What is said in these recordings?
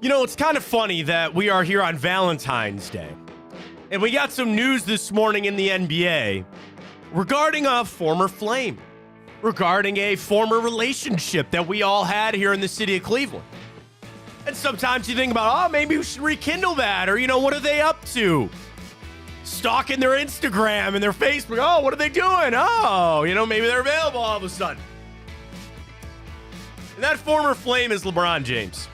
You know, it's kind of funny that we are here on Valentine's Day, and we got some news this morning in the NBA regarding a former Flame, regarding a former relationship that we all had here in the city of Cleveland. And sometimes you think about, maybe we should rekindle that, or, what are they up to? Stalking their Instagram and their Facebook. Oh, what are they doing? Oh, maybe they're available all of a sudden. And that former Flame is LeBron James.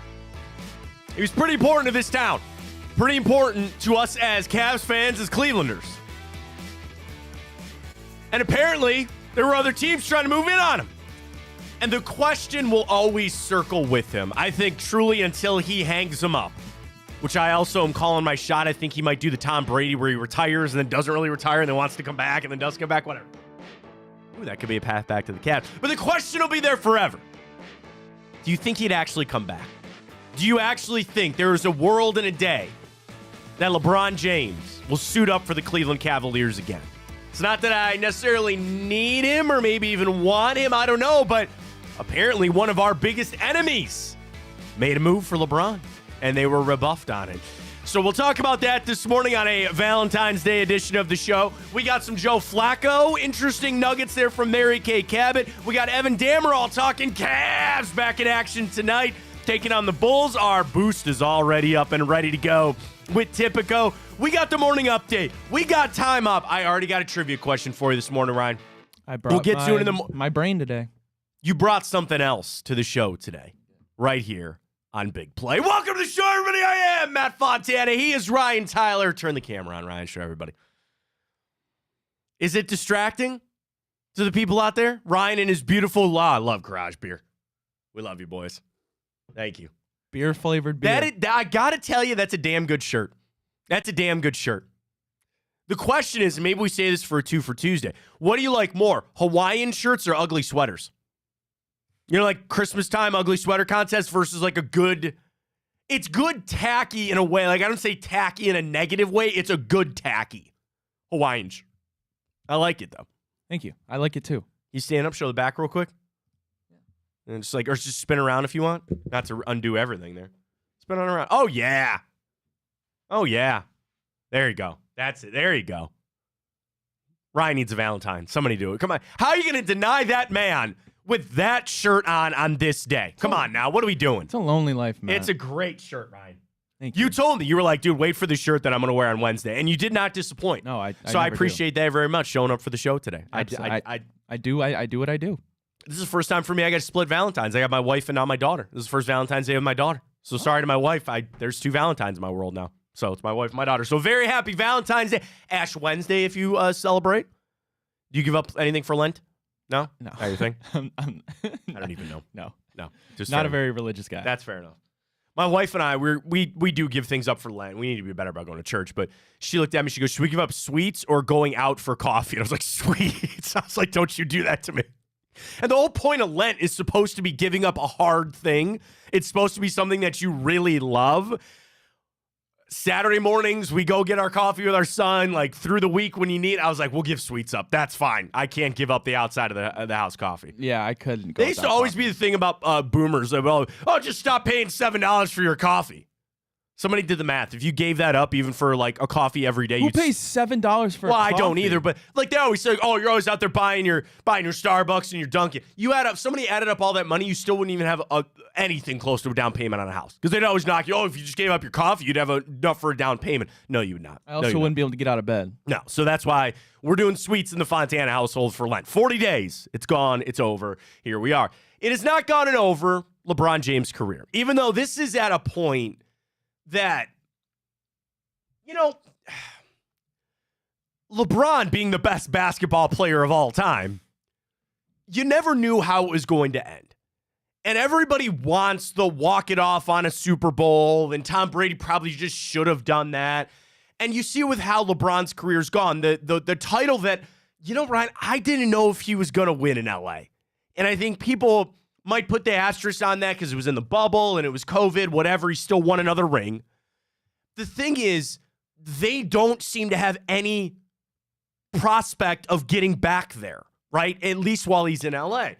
He was pretty important to this town. Pretty important to us as Cavs fans, as Clevelanders. And apparently, there were other teams trying to move in on him. And the question will always circle with him. I think truly until he hangs him up. Which I also am calling my shot. I think he might do the Tom Brady where he retires and then doesn't really retire and then wants to come back and then does come back, whatever. Ooh, that could be a path back to the Cavs. But the question will be there forever. Do you think he'd actually come back? Do you actually think there is a world and a day that LeBron James will suit up for the Cleveland Cavaliers again? It's not that I necessarily need him or maybe even want him. I don't know. But apparently one of our biggest enemies made a move for LeBron, and they were rebuffed on it. So we'll talk about that this morning on a Valentine's Day edition of the show. We got some Joe Flacco, interesting nuggets there from Mary Kay Cabot. We got Evan Damerall talking Cavs back in action tonight, taking on the Bulls. Our boost is already up and ready to go with Tipico. We got the morning update. We got time up. I already got a trivia question for you this morning, Ryan. We'll get to it in my brain today. You brought something else to the show today, right here on Big Play. Welcome to the show, everybody. I am Matt Fontana. He is Ryan Tyler. Turn the camera on, Ryan. Show everybody. Is it distracting to the people out there? Ryan and his beautiful law. I love garage beer. We love you, boys. Thank you. Beer-flavored beer. I got to tell you, that's a damn good shirt. That's a damn good shirt. The question is, maybe we say this for a 2 for Tuesday. What do you like more, Hawaiian shirts or ugly sweaters? Like Christmas time ugly sweater contest versus like a good, it's good tacky in a way. Like I don't say tacky in a negative way. It's a good tacky Hawaiian shirt. I like it though. Thank you. I like it too. You stand up, show the back real quick. And or just spin around if you want. Not to undo everything there. Spin on around. Oh, yeah. Oh, yeah. There you go. That's it. There you go. Ryan needs a Valentine. Somebody do it. Come on. How are you going to deny that man with that shirt on this day? Come on now. What are we doing? It's a lonely life, man. It's a great shirt, Ryan. Thank you. You told me. You were like, dude, wait for the shirt that I'm going to wear on Wednesday. And you did not disappoint. No, I appreciate that very much, showing up for the show today. I do what I do. This is the first time for me I got to split Valentines. I got my wife and now my daughter. This is the first Valentine's Day with my daughter. So sorry to my wife. There's 2 Valentines in my world now. So it's my wife and my daughter. So very happy Valentine's Day. Ash Wednesday if you celebrate. Do you give up anything for Lent? No? No. How you think? I don't even know. No. Just not a very religious guy. That's fair enough. My wife and I, we do give things up for Lent. We need to be better about going to church. But she looked at me. She goes, should we give up sweets or going out for coffee? And I was like, sweets. I was like, don't you do that to me. And the whole point of Lent is supposed to be giving up a hard thing. It's supposed to be something that you really love. Saturday mornings, we go get our coffee with our son. Like through the week when you need, I was like, we'll give sweets up. That's fine. I can't give up the outside of the house coffee. Yeah, I couldn't go. They used to always be the thing about boomers. Like, well, just stop paying $7 for your coffee. Somebody did the math. If you gave that up even for like a coffee every day, who pays $7 for? Well, a coffee? I don't either. But like they always say, oh, you're always out there buying your Starbucks and your Dunkin'. You add up. Somebody added up all that money. You still wouldn't even have anything close to a down payment on a house because they'd always knock you. Oh, if you just gave up your coffee, you'd have enough for a down payment. No, you would not. I also wouldn't be able to get out of bed. No, so that's why we're doing sweets in the Fontana household for Lent. 40 days. It's gone. It's over. Here we are. It has not gone and over LeBron James' career, even though this is at a point that, LeBron being the best basketball player of all time, you never knew how it was going to end. And everybody wants the walk it off on a Super Bowl, and Tom Brady probably just should have done that. And you see with how LeBron's career's gone, the title that, Ryan, I didn't know if he was going to win in LA. And I think people might put the asterisk on that because it was in the bubble and it was COVID, whatever. He still won another ring. The thing is, they don't seem to have any prospect of getting back there, right? At least while he's in LA.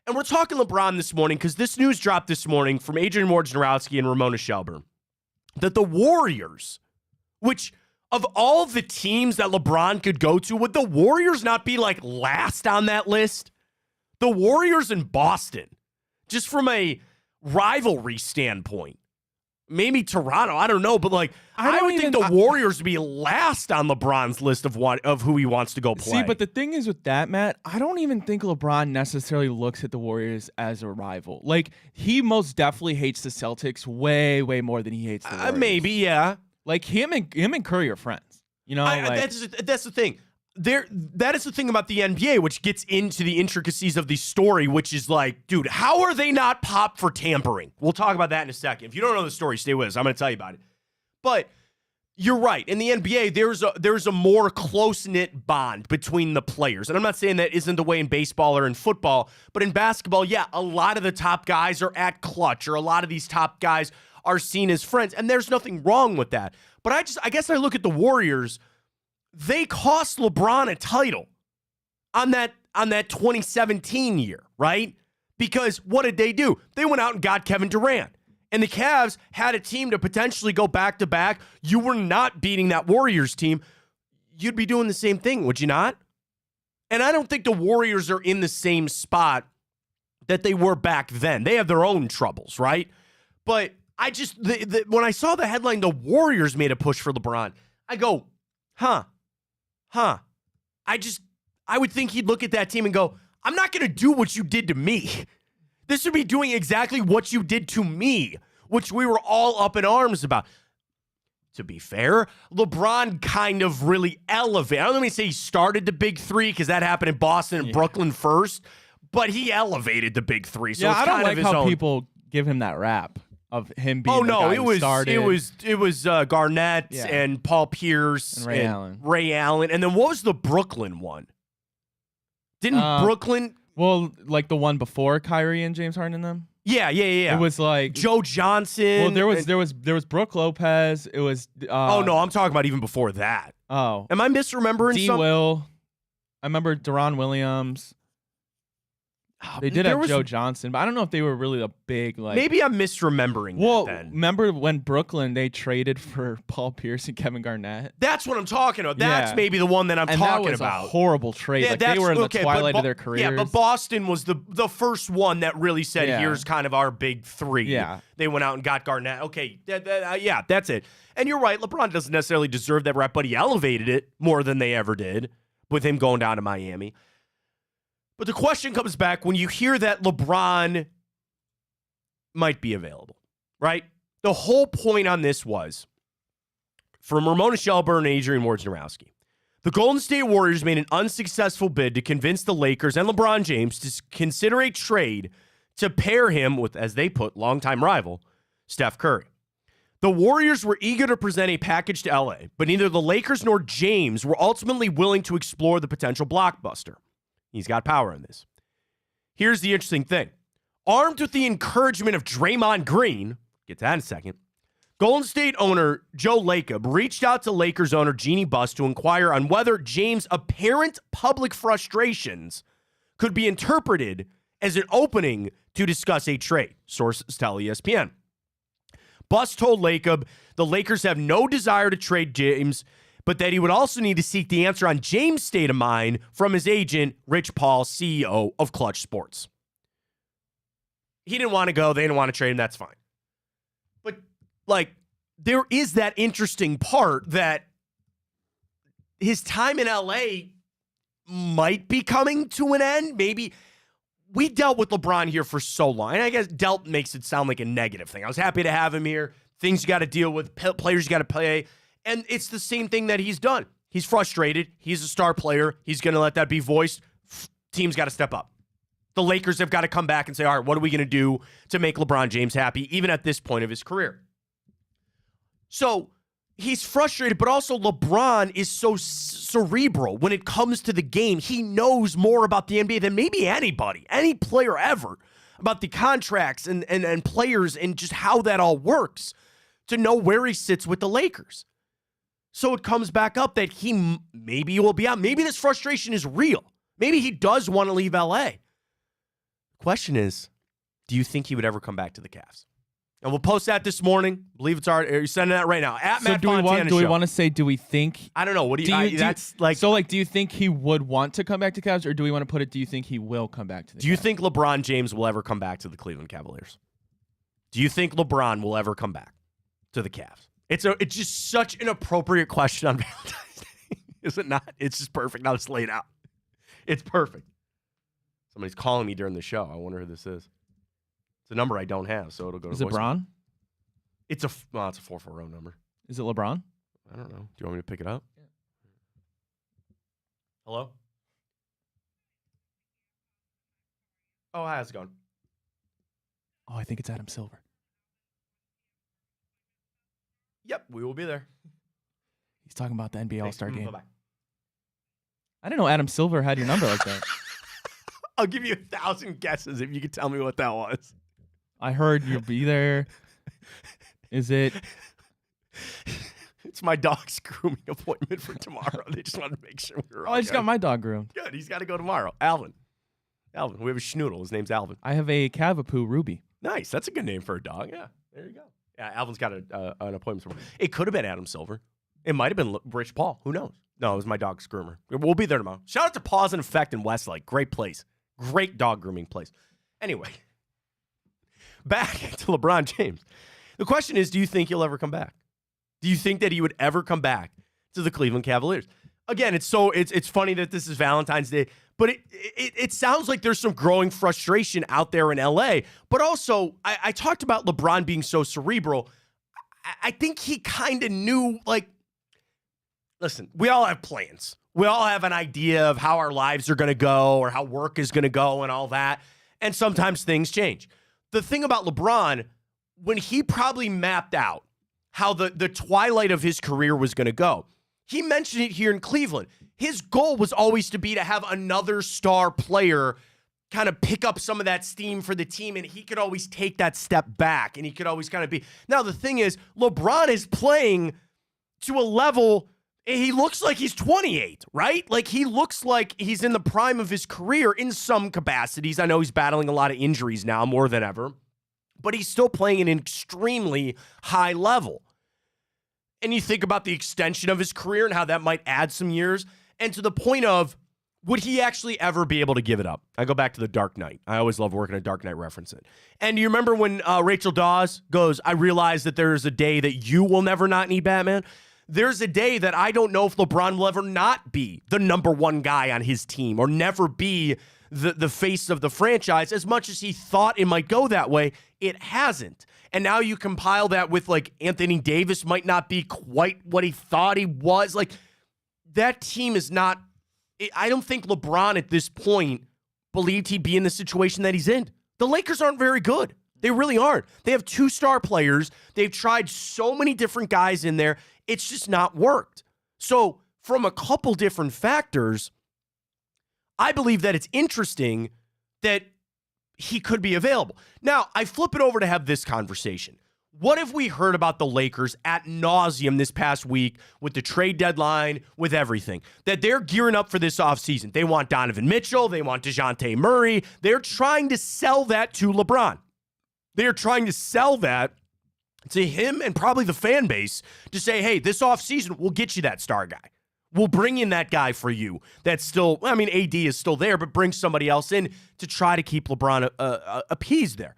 And we're talking LeBron this morning because this news dropped this morning from Adrian Wojnarowski and Ramona Shelburne. that the Warriors, which of all the teams that LeBron could go to, would the Warriors not be like last on that list? The Warriors in Boston, just from a rivalry standpoint. Maybe Toronto, I don't know, but like I would think the Warriors would be last on LeBron's list of who he wants to go play. See, but the thing is with that, Matt, I don't even think LeBron necessarily looks at the Warriors as a rival. Like, he most definitely hates the Celtics way, way more than he hates the Warriors. Maybe, yeah. Like, him and Curry are friends. You know, that's the thing. That is the thing about the NBA, which gets into the intricacies of the story, which is like, dude, how are they not popped for tampering? We'll talk about that in a second. If you don't know the story, stay with us. I'm going to tell you about it. But you're right. In the NBA, there's a more close-knit bond between the players. And I'm not saying that isn't the way in baseball or in football, but in basketball, yeah, a lot of the top guys are at clutch, or a lot of these top guys are seen as friends, and there's nothing wrong with that. But I guess I look at the Warriors. They cost LeBron a title on that 2017 year, right? Because what did they do? They went out and got Kevin Durant. And the Cavs had a team to potentially go back-to-back. You were not beating that Warriors team. You'd be doing the same thing, would you not? And I don't think the Warriors are in the same spot that they were back then. They have their own troubles, right? But I just, when I saw the headline, the Warriors made a push for LeBron, I go, huh. I would think he'd look at that team and go, I'm not going to do what you did to me. This would be doing exactly what you did to me, which we were all up in arms about. To be fair, LeBron kind of really elevated. I don't let me say he started the big three, because that happened in Boston and Brooklyn first, but he elevated the big three. So it's I don't kind like of how people give him that rap of him being the guy who started. It was Garnett and Paul Pierce and Ray Allen. And then what was the Brooklyn one? Didn't Brooklyn? Well, like the one before Kyrie and James Harden and them. Yeah. It was like Joe Johnson. Well, there was Brooke Lopez. It was. Oh no, I'm talking about even before that. Oh, am I misremembering? Will. I remember Deron Williams. They did have Joe Johnson, but I don't know if they were really a big, like... Maybe I'm misremembering that then. Remember when Brooklyn, they traded for Paul Pierce and Kevin Garnett? That's what I'm talking about. That's maybe the one that I'm talking about. And that was a horrible trade. Yeah, like, they were in the twilight of their careers. Yeah, but Boston was the first one that really said, here's kind of our big three. Yeah. They went out and got Garnett. Okay, that's it. And you're right, LeBron doesn't necessarily deserve that rep, but he elevated it more than they ever did with him going down to Miami. But the question comes back when you hear that LeBron might be available, right? The whole point on this was, from Ramona Shelburne and Adrian Wojnarowski, the Golden State Warriors made an unsuccessful bid to convince the Lakers and LeBron James to consider a trade to pair him with, as they put, longtime rival, Steph Curry. The Warriors were eager to present a package to LA, but neither the Lakers nor James were ultimately willing to explore the potential blockbuster. He's got power in this. Here's the interesting thing. Armed with the encouragement of Draymond Green, get to that in a second, Golden State owner Joe Lacob reached out to Lakers owner Jeannie Buss to inquire on whether James' apparent public frustrations could be interpreted as an opening to discuss a trade, sources tell ESPN. Buss told Lacob the Lakers have no desire to trade James, but that he would also need to seek the answer on James' state of mind from his agent, Rich Paul, CEO of Clutch Sports. He didn't want to go. They didn't want to trade him. That's fine. But, like, there is that interesting part that his time in LA might be coming to an end. Maybe we dealt with LeBron here for so long. And I guess dealt makes it sound like a negative thing. I was happy to have him here. Things you got to deal with, players you got to play. And it's the same thing that he's done. He's frustrated. He's a star player. He's going to let that be voiced. Team's got to step up. The Lakers have got to come back and say, all right, what are we going to do to make LeBron James happy, even at this point of his career? So he's frustrated, but also LeBron is so cerebral when it comes to the game. He knows more about the NBA than maybe anybody, any player ever, about the contracts and players and just how that all works, to know where he sits with the Lakers. So it comes back up that maybe he will be out. Maybe this frustration is real. Maybe he does want to leave LA. Question is, do you think he would ever come back to the Cavs? And we'll post that this morning. I believe it's already. You're sending that right now at So Matt do we Fontana want? Do we Show. want to say? Do we think? I don't know. What do you? That's like. So like, do you think he would want to come back to Cavs, or do we want to put it? Do you think he will come back to the? Do you Cavs? think LeBron James will ever come back to the Cleveland Cavaliers? Do you think LeBron will ever come back to the Cavs? It's just such an appropriate question on Valentine's Day, is it not? It's just perfect. Now it's laid out. It's perfect. Somebody's calling me during the show. I wonder who this is. It's a number I don't have, so it'll go to Is it voicemail. Bron? It's a 440 number. Is it LeBron? I don't know. Do you want me to pick it up? Yeah. Hello? Oh, how's it going? Oh, I think it's Adam Silver. Yep, we will be there. He's talking about the NBA All-Star game. Bye-bye. I didn't know Adam Silver had your number like that. I'll give you 1,000 guesses if you can tell me what that was. I heard you'll be there. Is it? It's my dog's grooming appointment for tomorrow. They just wanted to make sure we were Oh, I just got my dog groomed. Good, he's got to go tomorrow. Alvin, we have a schnoodle. His name's Alvin. I have a Cavapoo Ruby. Nice. That's a good name for a dog. Yeah, there you go. Yeah, Alvin's got an appointment tomorrow. It could have been Adam Silver. It might have been Rich Paul. Who knows? No, it was my dog's groomer. We'll be there tomorrow. Shout out to Pause and Effect in Westlake. Great place. Great dog grooming place. Anyway, back to LeBron James. The question is, do you think he'll ever come back? Do you think that he would ever come back to the Cleveland Cavaliers? Again, it's funny that this is Valentine's Day, but it sounds like there's some growing frustration out there in LA. But also, I talked about LeBron being so cerebral. I think he kind of knew, like, listen, we all have plans. We all have an idea of how our lives are going to go or how work is going to go and all that. And sometimes things change. The thing about LeBron, when he probably mapped out how the twilight of his career was going to go, he mentioned it here in Cleveland. His goal was always to be to have another star player kind of pick up some of that steam for the team, and he could always take that step back, and he could always kind of be. Now, the thing is, LeBron is playing to a level, he looks like he's 28, right? Like, he looks like he's in the prime of his career in some capacities. I know he's battling a lot of injuries now, more than ever, but he's still playing at an extremely high level. And you think about the extension of his career and how that might add some years, and to the point of, would he actually ever be able to give it up? I go back to The Dark Knight. I always love working a Dark Knight reference it. And do you remember when Rachel Dawes goes, I realize that there is a day that you will never not need Batman? There's a day that I don't know if LeBron will ever not be the number one guy on his team or never be the face of the franchise. As much as he thought it might go that way, it hasn't. And now you compile that with, like, Anthony Davis might not be quite what he thought he was. Like, that team is not, I don't think LeBron at this point believed he'd be in the situation that he's in. The Lakers aren't very good. They really aren't. They have 2 star players. They've tried so many different guys in there. It's just not worked. So from a couple different factors, I believe that it's interesting that he could be available. Now, I flip it over to have this conversation. What have we heard about the Lakers ad nauseum this past week with the trade deadline, with everything? That they're gearing up for this offseason. They want Donovan Mitchell. They want DeJounte Murray. They're trying to sell that to LeBron. They're trying to sell that to him and probably the fan base to say, hey, this offseason, we'll get you that star guy. We'll bring in that guy for you. That's still, I mean, AD is still there, but bring somebody else in to try to keep LeBron appeased there.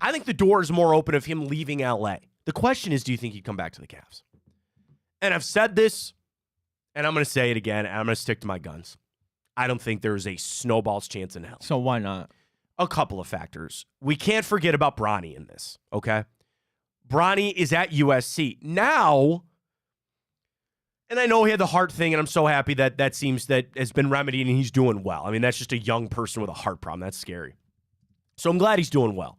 I think the door is more open of him leaving LA. The question is, do you think he'd come back to the Cavs? And I've said this, and I'm going to say it again, and I'm going to stick to my guns. I don't think there is a snowball's chance in hell. So why not? A couple of factors. We can't forget about Bronny in this, okay? Bronny is at USC. Now, and I know he had the heart thing, and I'm so happy that seems that has been remedied and he's doing well. I mean, that's just a young person with a heart problem. That's scary. So I'm glad he's doing well.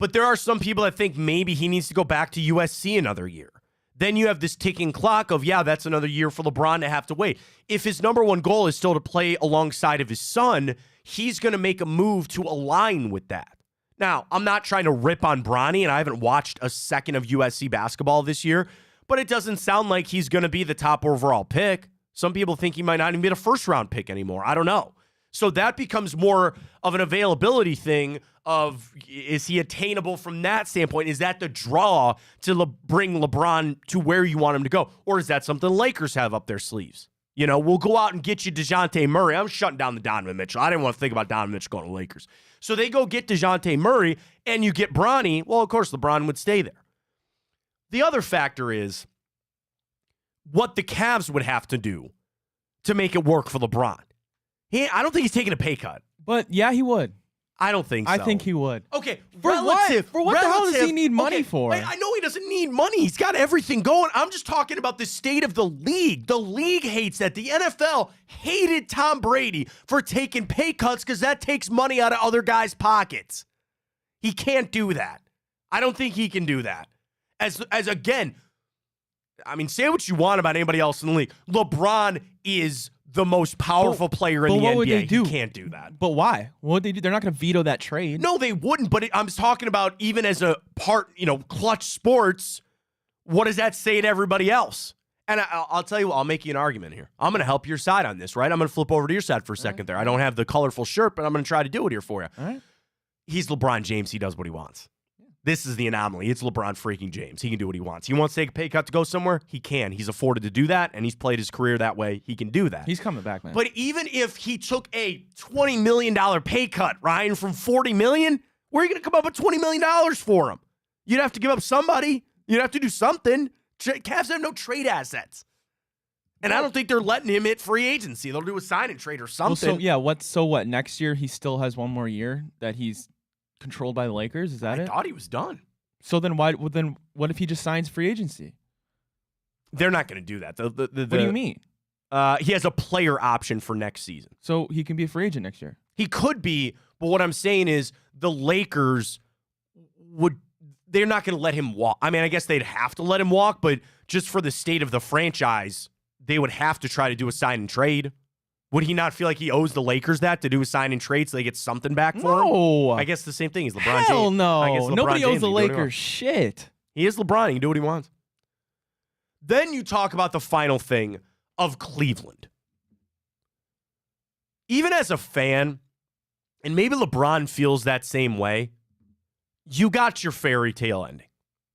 But there are some people that think maybe he needs to go back to USC another year. Then you have this ticking clock of, yeah, that's another year for LeBron to have to wait. If his number one goal is still to play alongside of his son, he's going to make a move to align with that. Now, I'm not trying to rip on Bronny, and I haven't watched a second of USC basketball this year, but it doesn't sound like he's going to be the top overall pick. Some people think he might not even be a first-round pick anymore. I don't know. So that becomes more of an availability thing of, is he attainable from that standpoint? Is that the draw to bring LeBron to where you want him to go? Or is that something the Lakers have up their sleeves? You know, we'll go out and get you DeJounte Murray. I'm shutting down the Donovan Mitchell. I didn't want to think about Donovan Mitchell going to the Lakers. So they go get DeJounte Murray, and you get Bronny. Well, of course, LeBron would stay there. The other factor is what the Cavs would have to do to make it work for LeBron. I don't think he's taking a pay cut. But yeah, he would. I don't think so. I think he would. Okay, For what? For what the hell does he need money for? I know he doesn't need money. He's got everything going. I'm just talking about the state of the league. The league hates that. The NFL hated Tom Brady for taking pay cuts because that takes money out of other guys' pockets. He can't do that. I don't think he can do that. As again, I mean, say what you want about anybody else in the league. LeBron is the most powerful player in the what NBA. Would they do? He can't do that. But why? What would they do? They're not going to veto that trade. No, they wouldn't. But I'm talking about even as a part, clutch sports, what does that say to everybody else? And I'll tell you what, I'll make you an argument here. I'm going to help your side on this, right? I'm going to flip over to your side for a second there. I don't have the colorful shirt, but I'm going to try to do it here for you. All right. He's LeBron James. He does what he wants. This is the anomaly. It's LeBron freaking James. He can do what he wants. He wants to take a pay cut to go somewhere. He can. He's afforded to do that, and he's played his career that way. He can do that. He's coming back, man. But even if he took a $20 million pay cut, Ryan, from $40 million, where are you going to come up with $20 million for him? You'd have to give up somebody. You'd have to do something. Cavs have no trade assets. And I don't think they're letting him hit free agency. They'll do a sign and trade or something. Well, so what? Next year, he still has one more year that he's controlled by the Lakers? Is that it? I thought he was done. So then why? Well, then what if he just signs free agency? They're not going to do that. What do you mean? He has a player option for next season. So he can be a free agent next year. He could be, but what I'm saying is the Lakers they're not going to let him walk. I mean, I guess they'd have to let him walk, but just for the state of the franchise, they would have to try to do a sign and trade. Would he not feel like he owes the Lakers that to do a sign and trade so they get something back for him? No. I guess the same thing. He's LeBron James. Hell no. I guess LeBron Nobody owes James, the Lakers shit. He is LeBron. He can do what he wants. Then you talk about the final thing of Cleveland. Even as a fan, and maybe LeBron feels that same way, you got your fairy tale ending.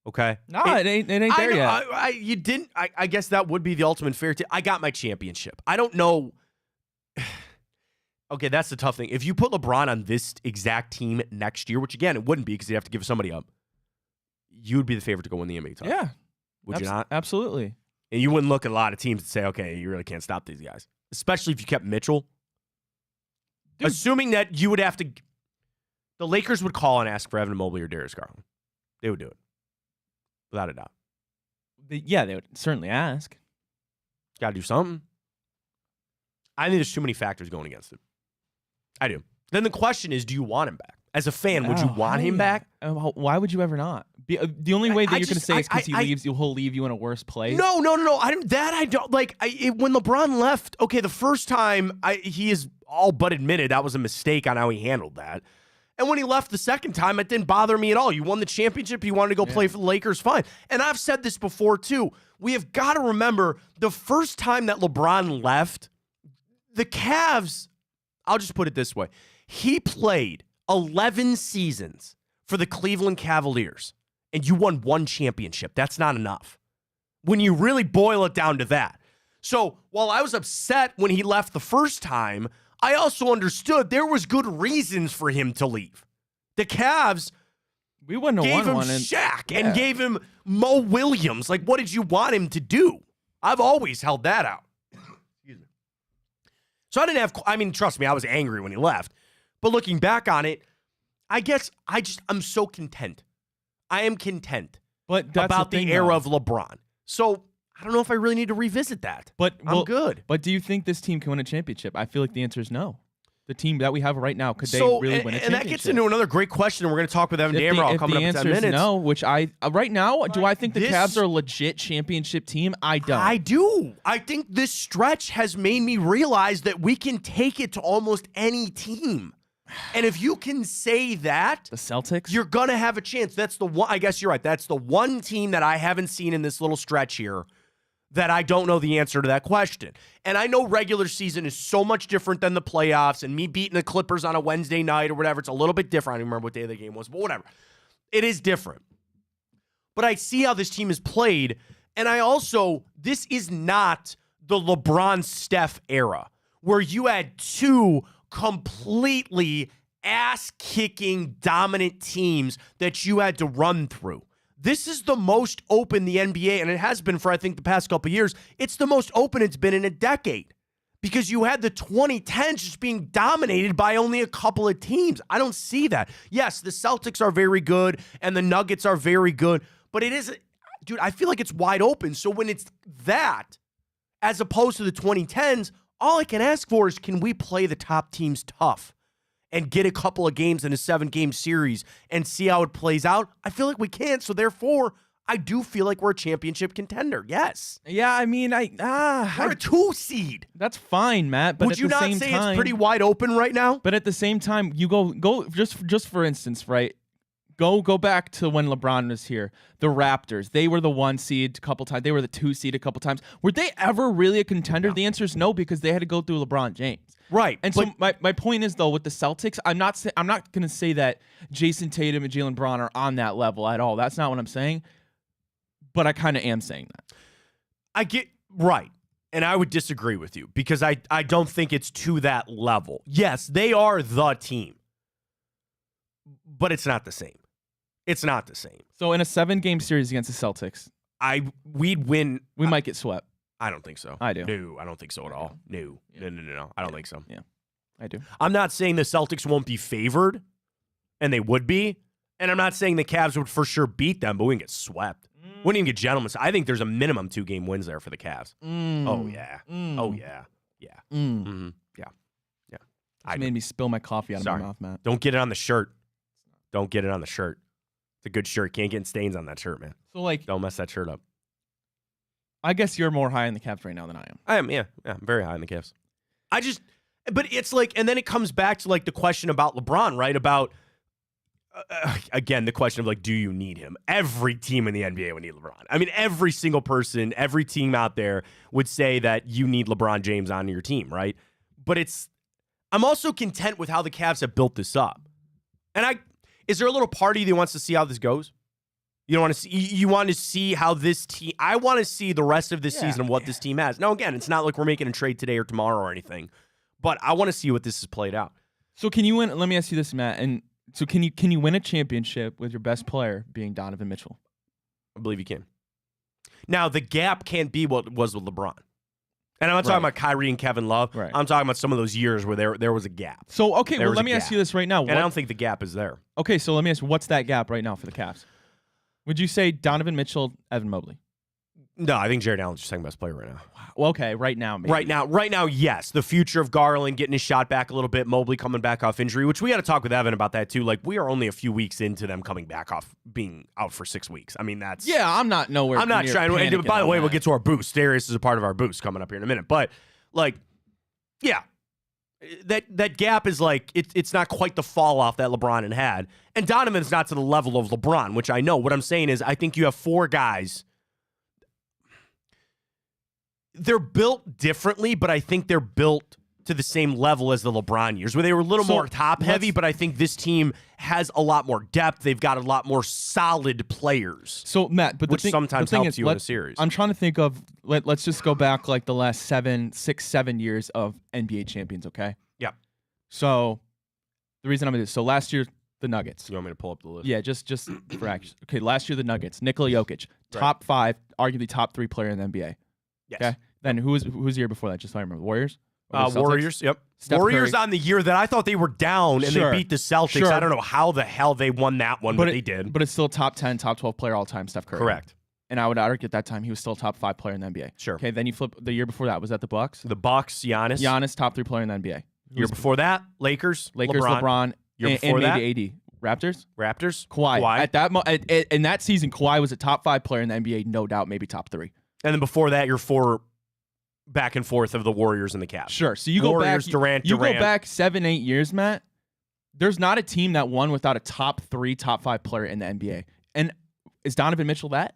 Okay? No, it ain't there yet. You didn't. I guess that would be the ultimate fairy tale. I got my championship. I don't know. Okay, that's the tough thing. If you put LeBron on this exact team next year, which again, it wouldn't be because you'd have to give somebody up, you would be the favorite to go win the NBA title. Yeah. Would you not? Absolutely. And you wouldn't look at a lot of teams and say, okay, you really can't stop these guys. Especially if you kept Mitchell. Dude. Assuming that you would have to, the Lakers would call and ask for Evan Mobley or Darius Garland. They would do it. Without a doubt. Yeah, they would certainly ask. Got to do something. I think there's too many factors going against it. I do. Then the question is, do you want him back? As a fan, would you want him back? Why would you ever not? The only way that you're going to say is because he leaves, he'll leave you in a worse place. No. I don't like. When LeBron left, okay, the first time he is all but admitted that was a mistake on how he handled that. And when he left the second time, it didn't bother me at all. You won the championship. You wanted to go play for the Lakers, fine. And I've said this before, too. We have got to remember the first time that LeBron left, the Cavs, I'll just put it this way. He played 11 seasons for the Cleveland Cavaliers, and you won one championship. That's not enough. When you really boil it down to that. So while I was upset when he left the first time, I also understood there was good reasons for him to leave. The Cavs gave him Shaq and gave him Mo Williams. Like, what did you want him to do? I've always held that out. Excuse me. So I didn't have, trust me, I was angry when he left. But looking back on it, I guess I'm so content. I am content about the era of LeBron. So I don't know if I really need to revisit that. But I'm good. But do you think this team can win a championship? I feel like the answer is no. The team that we have right now, could they really win a championship? And that gets into another great question. We're going to talk with Evan Damrow coming up in 10 minutes. The answer is no, which right now, do I think the Cavs are a legit championship team? I don't. I do. I think this stretch has made me realize that we can take it to almost any team. And if you can say that, the Celtics, you're going to have a chance. That's the one. I guess you're right. That's the one team that I haven't seen in this little stretch here that I don't know the answer to that question. And I know regular season is so much different than the playoffs, and me beating the Clippers on a Wednesday night or whatever, it's a little bit different. I don't remember what day the game was, but whatever. It is different. But I see how this team is played, and this is not the LeBron-Steph era where you had two completely ass-kicking dominant teams that you had to run through. This is the most open the NBA, and it has been for, I think, the past couple of years. It's the most open it's been in a decade because you had the 2010s just being dominated by only a couple of teams. I don't see that. Yes, the Celtics are very good, and the Nuggets are very good, but it is, dude, I feel like it's wide open. So when it's that, as opposed to the 2010s, all I can ask for is, can we play the top teams tough and get a couple of games in a 7-game series and see how it plays out? I feel like we can't. So therefore, I do feel like we're a championship contender. Yes. Yeah, I mean, we're a 2 seed. That's fine, Matt. But would you not say it's pretty wide open right now? But at the same time, you go just for instance, right? Go back to when LeBron was here. The Raptors, they were the 1 seed a couple times. They were the 2 seed a couple times. Were they ever really a contender? No. The answer is no, because they had to go through LeBron James. Right. And so my point is, though, with the Celtics, I'm not going to say that Jason Tatum and Jaylen Brown are on that level at all. That's not what I'm saying. But I kind of am saying that. I get right. And I would disagree with you because I don't think it's to that level. Yes, they are the team. But it's not the same. It's not the same. So in a 7-game series against the Celtics, we'd win. We might get swept. I don't think so. I do. No, I don't think so at all. No. Yeah. No. I don't think so. Yeah, I do. I'm not saying the Celtics won't be favored, and they would be. And I'm not saying the Cavs would for sure beat them, but we can get swept. Wouldn't even get gentlemen. I think there's a minimum 2-game wins there for the Cavs. Oh, yeah. Oh, yeah. Yeah. Mm-hmm. Yeah. Yeah. It made me spill my coffee out of my mouth, Matt. Don't get it on the shirt. Don't get it on the shirt. It's a good shirt. Can't get stains on that shirt, man. So, don't mess that shirt up. I guess you're more high in the Cavs right now than I am. I am, yeah. I'm very high in the Cavs. But it's and then it comes back to the question about LeBron, right? About, again, the question of do you need him? Every team in the NBA would need LeBron. I mean, every single person, every team out there would say that you need LeBron James on your team, right? But I'm also content with how the Cavs have built this up. And is there a little party that wants to see how this goes? You want to see how this team. I want to see the rest of this season of what this team has. Now, again, it's not like we're making a trade today or tomorrow or anything, but I want to see what this has played out. So can you win? Let me ask you this, Matt. And so can you win a championship with your best player being Donovan Mitchell? I believe you can. Now, the gap can't be what it was with LeBron. And I'm not talking about Kyrie and Kevin Love. Right. I'm talking about some of those years where there was a gap. So, okay, let me ask you this right now. And I don't think the gap is there. Okay, so let me ask you, what's that gap right now for the Cavs? Would you say Donovan Mitchell, Evan Mobley? No, I think Jared Allen's your second best player right now. Well, okay, right now, maybe. Right now, yes. The future of Garland getting his shot back a little bit, Mobley coming back off injury, which we got to talk with Evan about that too. We are only a few weeks into them coming back off being out for 6 weeks. I mean, that's... Yeah, I'm not nowhere I'm not trying to... By the way, we'll get to our boost. Darius is a part of our boost coming up here in a minute. But, yeah. That gap is it's not quite the fall off that LeBron had. And Donovan's not to the level of LeBron, which I know. What I'm saying is I think you have 4 guys. They're built differently, but I think they're built to the same level as the LeBron years, where they were a little more top-heavy, but I think this team has a lot more depth. They've got a lot more solid players. So, Matt, but which sometimes helps you in a series. I'm trying to think of, let's just go back the last 6, 7 years of NBA champions, okay? Yeah. So, the reason I'm going to do so last year, the Nuggets. You want me to pull up the list? Yeah, just for action. Okay, last year, the Nuggets. Nikola Jokic, top 5, arguably top 3 player in the NBA. Yes. Okay. Then who's the year before that? Just so I remember. Warriors? Warriors, yep. Steph Warriors Curry. On the year that I thought they were down and they beat the Celtics. Sure. I don't know how the hell they won that one, but they did. But it's still top 10, top 12 player all time, Steph Curry. Correct. And I would argue at that time he was still a top 5 player in the NBA. Sure. Okay, then you flip the year before that. Was that the Bucks? The Bucks, Giannis. Giannis, top 3 player in the NBA. Year before that, Lakers, LeBron. Year before that, maybe AD. Raptors, Kawhi. At that in that season, Kawhi was a top 5 player in the NBA, no doubt, maybe top 3. And then before that, you're 4 back and forth of the Warriors and the Cavs. Sure. So you Warriors, go back, you go back 7, 8 years, Matt. There's not a team that won without a top 3, top 5 player in the NBA. And is Donovan Mitchell that?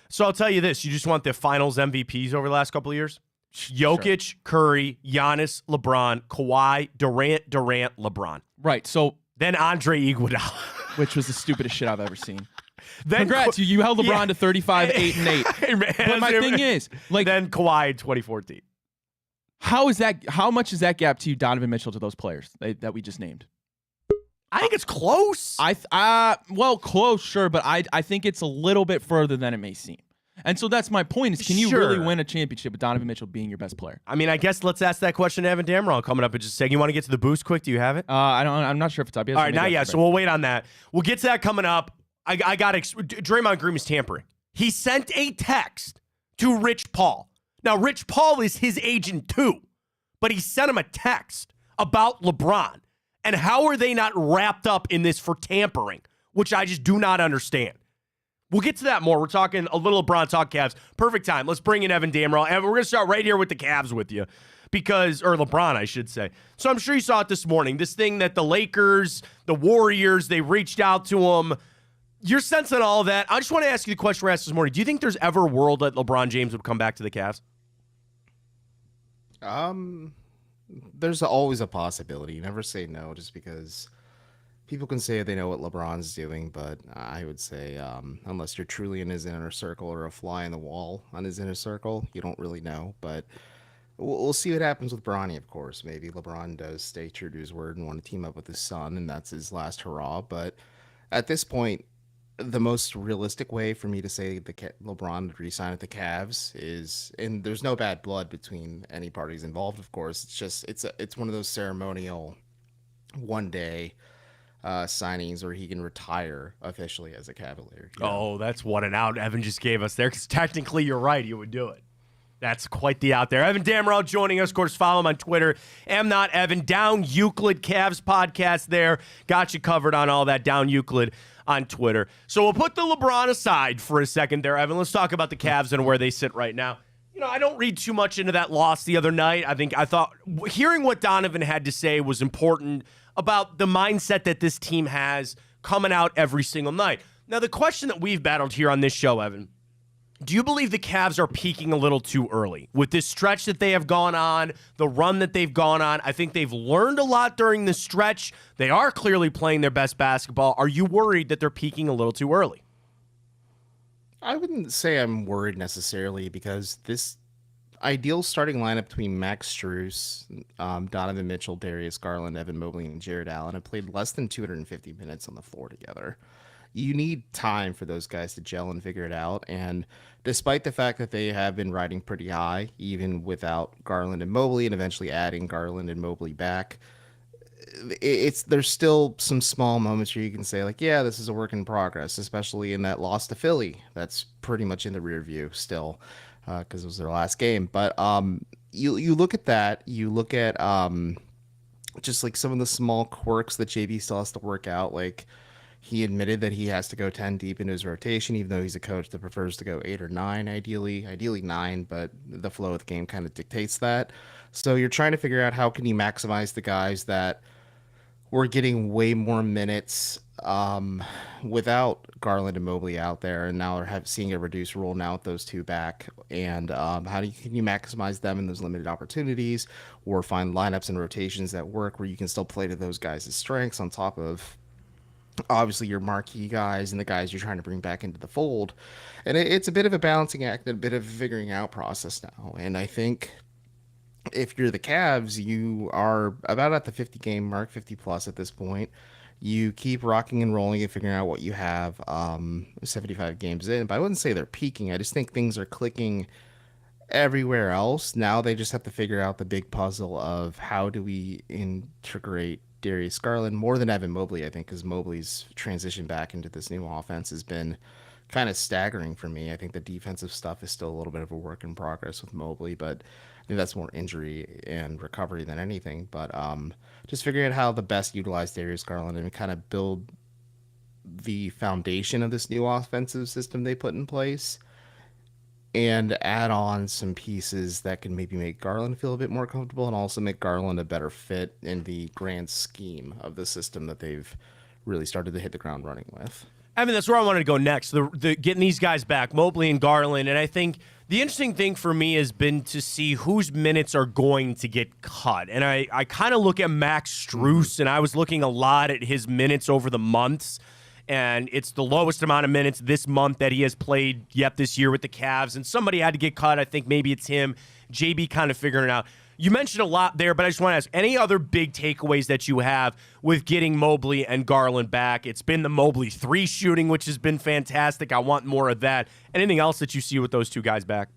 So I'll tell you this. You just want the finals MVPs over the last couple of years? Jokic, Curry, Giannis, LeBron, Kawhi, Durant, LeBron. Right. So then Andre Iguodala. Which was the stupidest shit I've ever seen. Then congrats, you held LeBron to 35, 8, and 8. Hey, man, but my thing is, like, then Kawhi in 2014. How much is that gap to you, Donovan Mitchell, to those players that we just named? I think it's close. Well, close, sure, but I think it's a little bit further than it may seem. And so that's my point: is can you really win a championship with Donovan Mitchell being your best player? I mean, I guess let's ask that question to Evan Damron coming up in just a second. You want to get to the boost quick? Do you have it? I'm not sure if it's up yet. All right, not yet. So we'll wait on that. We'll get to that coming up. I got Draymond Green was tampering. He sent a text to Rich Paul. Now, Rich Paul is his agent too, but he sent him a text about LeBron. And how are they not wrapped up in this for tampering, which I just do not understand. We'll get to that more. We're talking a little LeBron talk Cavs. Perfect time. Let's bring in Evan Damron. And we're going to start right here with the Cavs with you. Or LeBron, I should say. So I'm sure you saw it this morning. This thing that the Lakers, the Warriors, they reached out to him. You're sensing all of that. I just want to ask you the question we asked this morning. Do you think there's ever a world that LeBron James would come back to the Cavs? There's always a possibility. You never say no just because people can say they know what LeBron's doing, but I would say unless you're truly in his inner circle or a fly in the wall on his inner circle, you don't really know. But we'll see what happens with Bronny, of course. Maybe LeBron does stay true to his word and want to team up with his son, and that's his last hurrah. But at this point, the most realistic way for me to say LeBron would re-sign at the Cavs is, and there's no bad blood between any parties involved, of course. It's just it's one of those ceremonial one-day signings where he can retire officially as a Cavalier. Oh, that's what an out Evan just gave us there, because technically you're right. He would do it. That's quite the out there. Evan Damron joining us. Of course, follow him on Twitter. Am Not Evan. Down Euclid Cavs podcast there. Got you covered on all that. Down Euclid on Twitter. So we'll put the LeBron aside for a second there, Evan. Let's talk about the Cavs and where they sit right now. You know, I don't read too much into that loss the other night. I thought hearing what Donovan had to say was important about the mindset that this team has coming out every single night. Now, the question that we've battled here on this show, Evan, do you believe the Cavs are peaking a little too early? With this stretch that they have gone on, the run that they've gone on, I think they've learned a lot during this stretch. They are clearly playing their best basketball. Are you worried that they're peaking a little too early? I wouldn't say I'm worried necessarily, because this ideal starting lineup between Max Strus, Donovan Mitchell, Darius Garland, Evan Mobley, and Jared Allen have played less than 250 minutes on the floor together. You need time for those guys to gel and figure it out. And despite the fact that they have been riding pretty high, even without Garland and Mobley, and eventually adding Garland and Mobley back, there's still some small moments where you can say, like, yeah, this is a work in progress, especially in that loss to Philly. That's pretty much in the rear view still, because it was their last game. But you look at that, you look at just like some of the small quirks that JB still has to work out, like, he admitted that he has to go 10 deep in his rotation, even though he's a coach that prefers to go 8 or 9, ideally 9, but the flow of the game kind of dictates that. So you're trying to figure out how can you maximize the guys that were getting way more minutes without Garland and Mobley out there, and now are seeing a reduced role now with those two back. And can you maximize them in those limited opportunities, or find lineups and rotations that work where you can still play to those guys' strengths on top of obviously your marquee guys and the guys you're trying to bring back into the fold. And it's a bit of a balancing act, a bit of a figuring out process now. And I think if you're the Cavs, you are about at the 50 game mark, 50 plus at this point. You keep rocking and rolling and figuring out what you have 75 games in. But I wouldn't say they're peaking. I just think things are clicking everywhere else. Now they just have to figure out the big puzzle of how do we integrate Darius Garland more than Evan Mobley, I think, because Mobley's transition back into this new offense has been kind of staggering for me. I think the defensive stuff is still a little bit of a work in progress with Mobley, but I think that's more injury and recovery than anything. But just figuring out how the best utilize Darius Garland and kind of build the foundation of this new offensive system they put in place, and add on some pieces that can maybe make Garland feel a bit more comfortable, and also make Garland a better fit in the grand scheme of the system that they've really started to hit the ground running with. I mean, that's where I wanted to go next. The getting these guys back, Mobley and Garland, and I think the interesting thing for me has been to see whose minutes are going to get cut. And I kind of look at Max Strus, and I was looking a lot at his minutes over the months, and it's the lowest amount of minutes this month that he has played yet this year with the Cavs. And somebody had to get cut. I think maybe it's him. JB kind of figuring it out. You mentioned a lot there, but I just want to ask, any other big takeaways that you have with getting Mobley and Garland back? It's been the Mobley 3 shooting, which has been fantastic. I want more of that. Anything else that you see with those two guys back?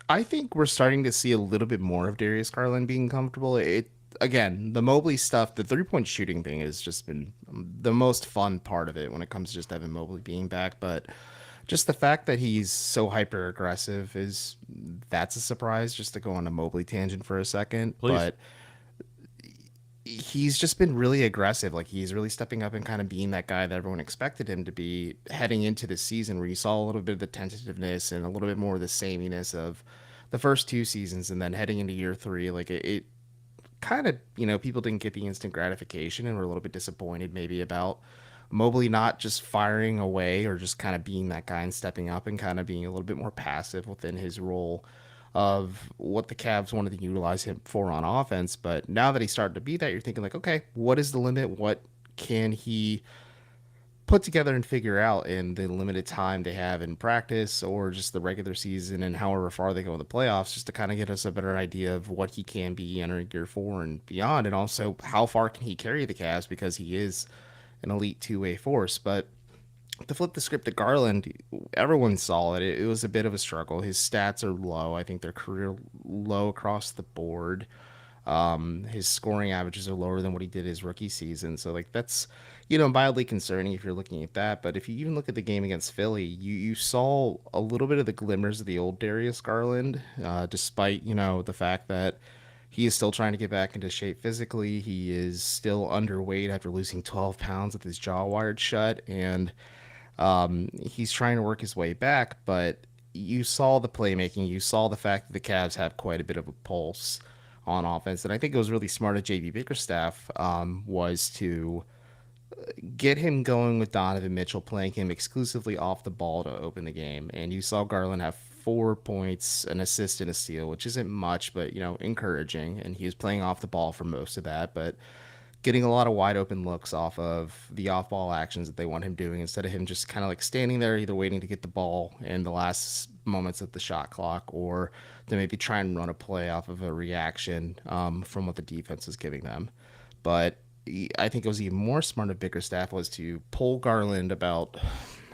I think we're starting to see a little bit more of Darius Garland being comfortable. Again, the Mobley stuff, the 3-point shooting thing has just been the most fun part of it when it comes to just Evan Mobley being back. But just the fact that he's so hyper aggressive that's a surprise, just to go on a Mobley tangent for a second. Please. But he's just been really aggressive. Like, he's really stepping up and kind of being that guy that everyone expected him to be heading into this season, where you saw a little bit of the tentativeness and a little bit more of the sameness of the first 2 seasons. And then heading into year 3, like it kind of, people didn't get the instant gratification and were a little bit disappointed maybe about Mobley not just firing away or just kind of being that guy and stepping up and kind of being a little bit more passive within his role of what the Cavs wanted to utilize him for on offense. But now that he started to be that, you're thinking like, okay, what is the limit? What can he put together and figure out in the limited time they have in practice or just the regular season, and however far they go in the playoffs, just to kind of get us a better idea of what he can be entering year 4 and beyond. And also, how far can he carry the Cavs, because he is an elite 2-way force. But to flip the script to Garland, everyone saw it. It was a bit of a struggle. His stats are low. I think they're career low across the board. His scoring averages are lower than what he did his rookie season. So, like, that's, mildly concerning if you're looking at that. But if you even look at the game against Philly, you saw a little bit of the glimmers of the old Darius Garland, despite, the fact that he is still trying to get back into shape physically. He is still underweight after losing 12 pounds with his jaw wired shut. And he's trying to work his way back. But you saw the playmaking. You saw the fact that the Cavs have quite a bit of a pulse on offense. And I think it was really smart of JB Bickerstaff was to get him going with Donovan Mitchell, playing him exclusively off the ball to open the game. And you saw Garland have 4 points, an assist, and a steal, which isn't much, but, encouraging. And he was playing off the ball for most of that, but getting a lot of wide open looks off of the off ball actions that they want him doing, instead of him just kind of like standing there, either waiting to get the ball in the last moments of the shot clock, or to maybe try and run a play off of a reaction from what the defense is giving them. But I think it was even more smart of Bickerstaff was to pull Garland about,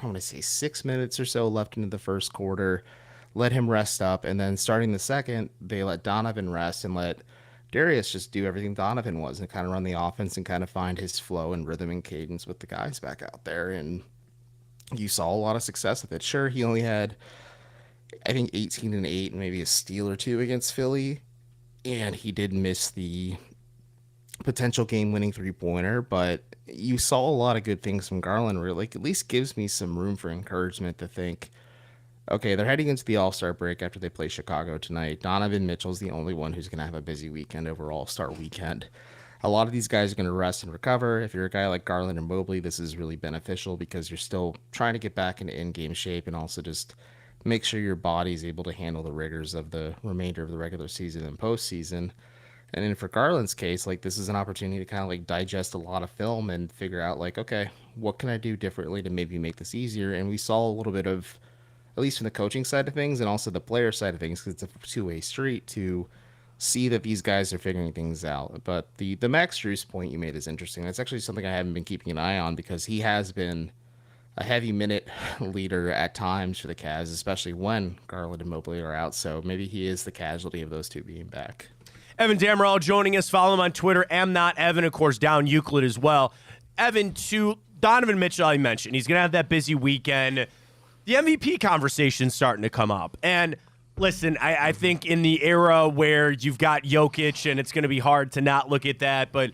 I want to say 6 minutes or so left into the first quarter, let him rest up, and then starting the second, they let Donovan rest and let Darius just do everything Donovan was and kind of run the offense and kind of find his flow and rhythm and cadence with the guys back out there. And you saw a lot of success with it. Sure, he only had, I think, 18 and 8 and maybe a steal or 2 against Philly, and he did miss the potential game-winning 3-pointer, but you saw a lot of good things from Garland, where like at least gives me some room for encouragement to think, okay, they're heading into the All-Star break after they play Chicago tonight. Donovan Mitchell's the only one who's going to have a busy weekend over All-Star weekend. A lot of these guys are going to rest and recover. If you're a guy like Garland and Mobley, this is really beneficial because you're still trying to get back into in-game shape and also just make sure your body's able to handle the rigors of the remainder of the regular season and postseason. And then for Garland's case, like, this is an opportunity to kind of like digest a lot of film and figure out like, okay, what can I do differently to maybe make this easier? And we saw a little bit of, at least from the coaching side of things and also the player side of things, because it's a two-way street, to see that these guys are figuring things out. But the Max Strus point you made is interesting. That's actually something I haven't been keeping an eye on, because he has been a heavy minute leader at times for the Cavs, especially when Garland and Mobley are out. So maybe he is the casualty of those two being back. Evan Damrell joining us. Follow him on Twitter. Am not Evan, of course, down Euclid as well. Evan, to Donovan Mitchell, I mentioned he's going to have that busy weekend. The MVP conversation's starting to come up. And listen, I think in the era where you've got Jokic, and it's going to be hard to not look at that, but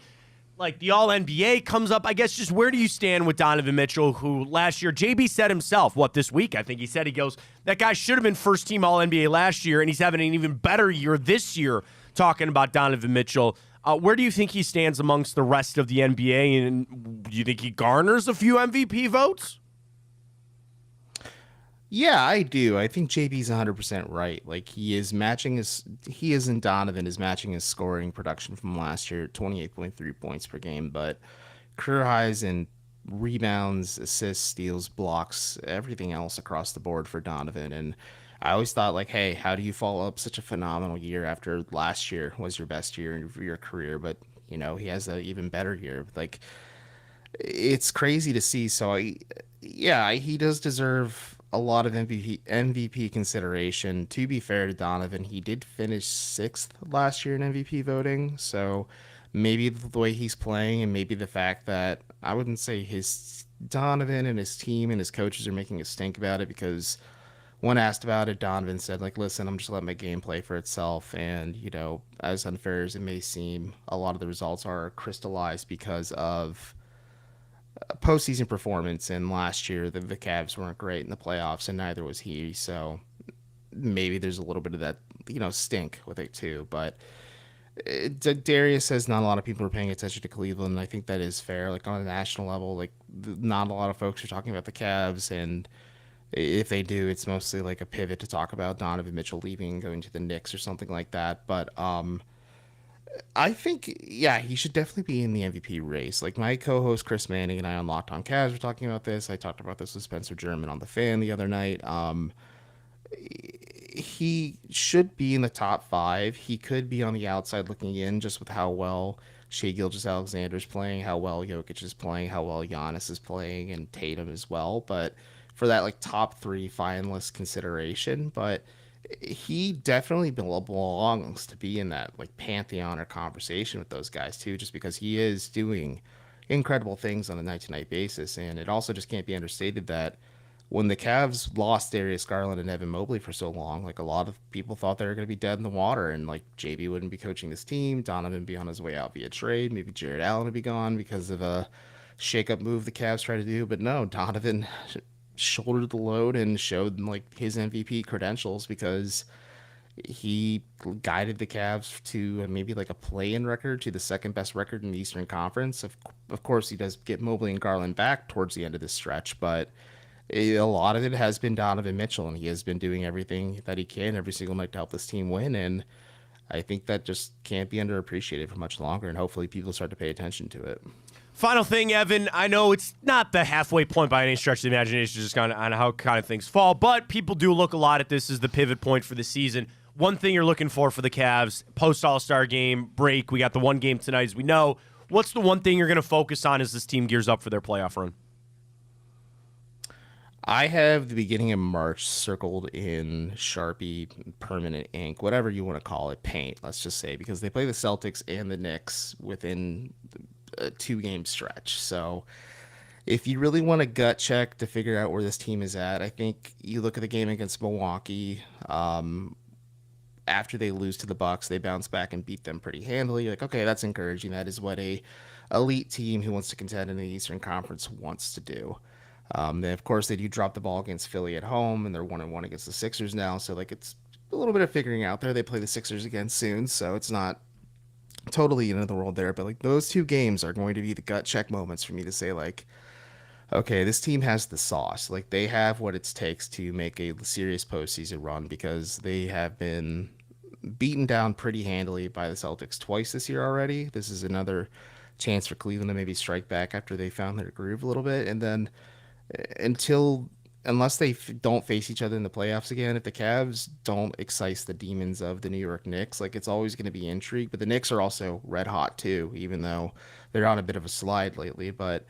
like the All-NBA comes up, I guess just where do you stand with Donovan Mitchell, who last year, JB said himself, this week, I think he said, he goes, that guy should have been first-team All-NBA last year, and he's having an even better year this year, talking about Donovan Mitchell. Where do you think he stands amongst the rest of the NBA, and do you think he garners a few MVP votes? Yeah, I do. I think JB's 100% right. Like he is in Donovan is matching his scoring production from last year, 28.3 points per game, but career highs in rebounds, assists, steals, blocks, everything else across the board for Donovan. And I always thought like, hey, how do you follow up such a phenomenal year after last year was your best year of your career? But he has an even better year. Like it's crazy to see. So yeah, he does deserve a lot of MVP consideration. To be fair to Donovan, he did finish sixth last year in MVP voting. So maybe the way he's playing, and maybe the fact that I wouldn't say his Donovan and his team and his coaches are making a stink about it, because when asked about it, Donovan said, like, listen, I'm just letting my game play for itself. And, as unfair as it may seem, a lot of the results are crystallized because of postseason performance. And last year, the Cavs weren't great in the playoffs, and neither was he. So maybe there's a little bit of that, stink with it too. But Darius says not a lot of people are paying attention to Cleveland. I think that is fair. Like on a national level, like not a lot of folks are talking about the Cavs, and if they do, it's mostly like a pivot to talk about Donovan Mitchell leaving and going to the Knicks or something like that. But I think, yeah, he should definitely be in the MVP race. Like my co-host Chris Manning and I on Locked On Cavs were talking about this. I talked about this with Spencer German on the Fan the other night. He should be in the top five. He could be on the outside looking in, just with how well Shai Gilgeous-Alexander's playing, how well Jokic is playing, how well Giannis is playing, and Tatum as well. But for that like top three finalist consideration, but he definitely belongs to be in that like pantheon or conversation with those guys too, just because he is doing incredible things on a night-to-night basis. And it also just can't be understated that when the Cavs lost Darius Garland and Evan Mobley for so long, like a lot of people thought they were going to be dead in the water, and like JB wouldn't be coaching this team, Donovan would be on his way out via trade, maybe Jared Allen would be gone because of a shake-up move the Cavs tried to do. But no, Donovan shouldered the load and showed like his MVP credentials, because he guided the Cavs to maybe like a play-in record, to the second best record in the Eastern Conference. Of course, he does get Mobley and Garland back towards the end of this stretch, but a lot of it has been Donovan Mitchell, and he has been doing everything that he can every single night to help this team win. And I think that just can't be underappreciated for much longer, and hopefully people start to pay attention to it. Final thing, Evan, I know it's not the halfway point by any stretch of the imagination, just kind of on how kind of things fall, but people do look a lot at this as the pivot point for the season. One thing you're looking for the Cavs, post-All-Star game break, we got the one game tonight, as we know. What's the one thing you're going to focus on as this team gears up for their playoff run? I have the beginning of March circled in Sharpie, permanent ink, whatever you want to call it, paint, let's just say, because they play the Celtics and the Knicks within a 2-game stretch. So if you really want a gut check to figure out where this team is at, I think you look at the game against Milwaukee. After they lose to the Bucks, they bounce back and beat them pretty handily. You're like, okay, that's encouraging. That is what a elite team who wants to contend in the Eastern Conference wants to do. Then of course they do drop the ball against Philly at home, and they're 1-1 against the Sixers now. So like it's a little bit of figuring out there. They play the Sixers again soon, so it's not totally into the world there. But like those 2 games are going to be the gut check moments for me to say like, okay, this team has the sauce. Like they have what it takes to make a serious postseason run, because they have been beaten down pretty handily by the Celtics twice this year already. This is another chance for Cleveland to maybe strike back after they found their groove a little bit. And then unless they don't face each other in the playoffs again, if the Cavs don't excite the demons of the New York Knicks, like it's always going to be intrigue. But the Knicks are also red hot too, even though they're on a bit of a slide lately. But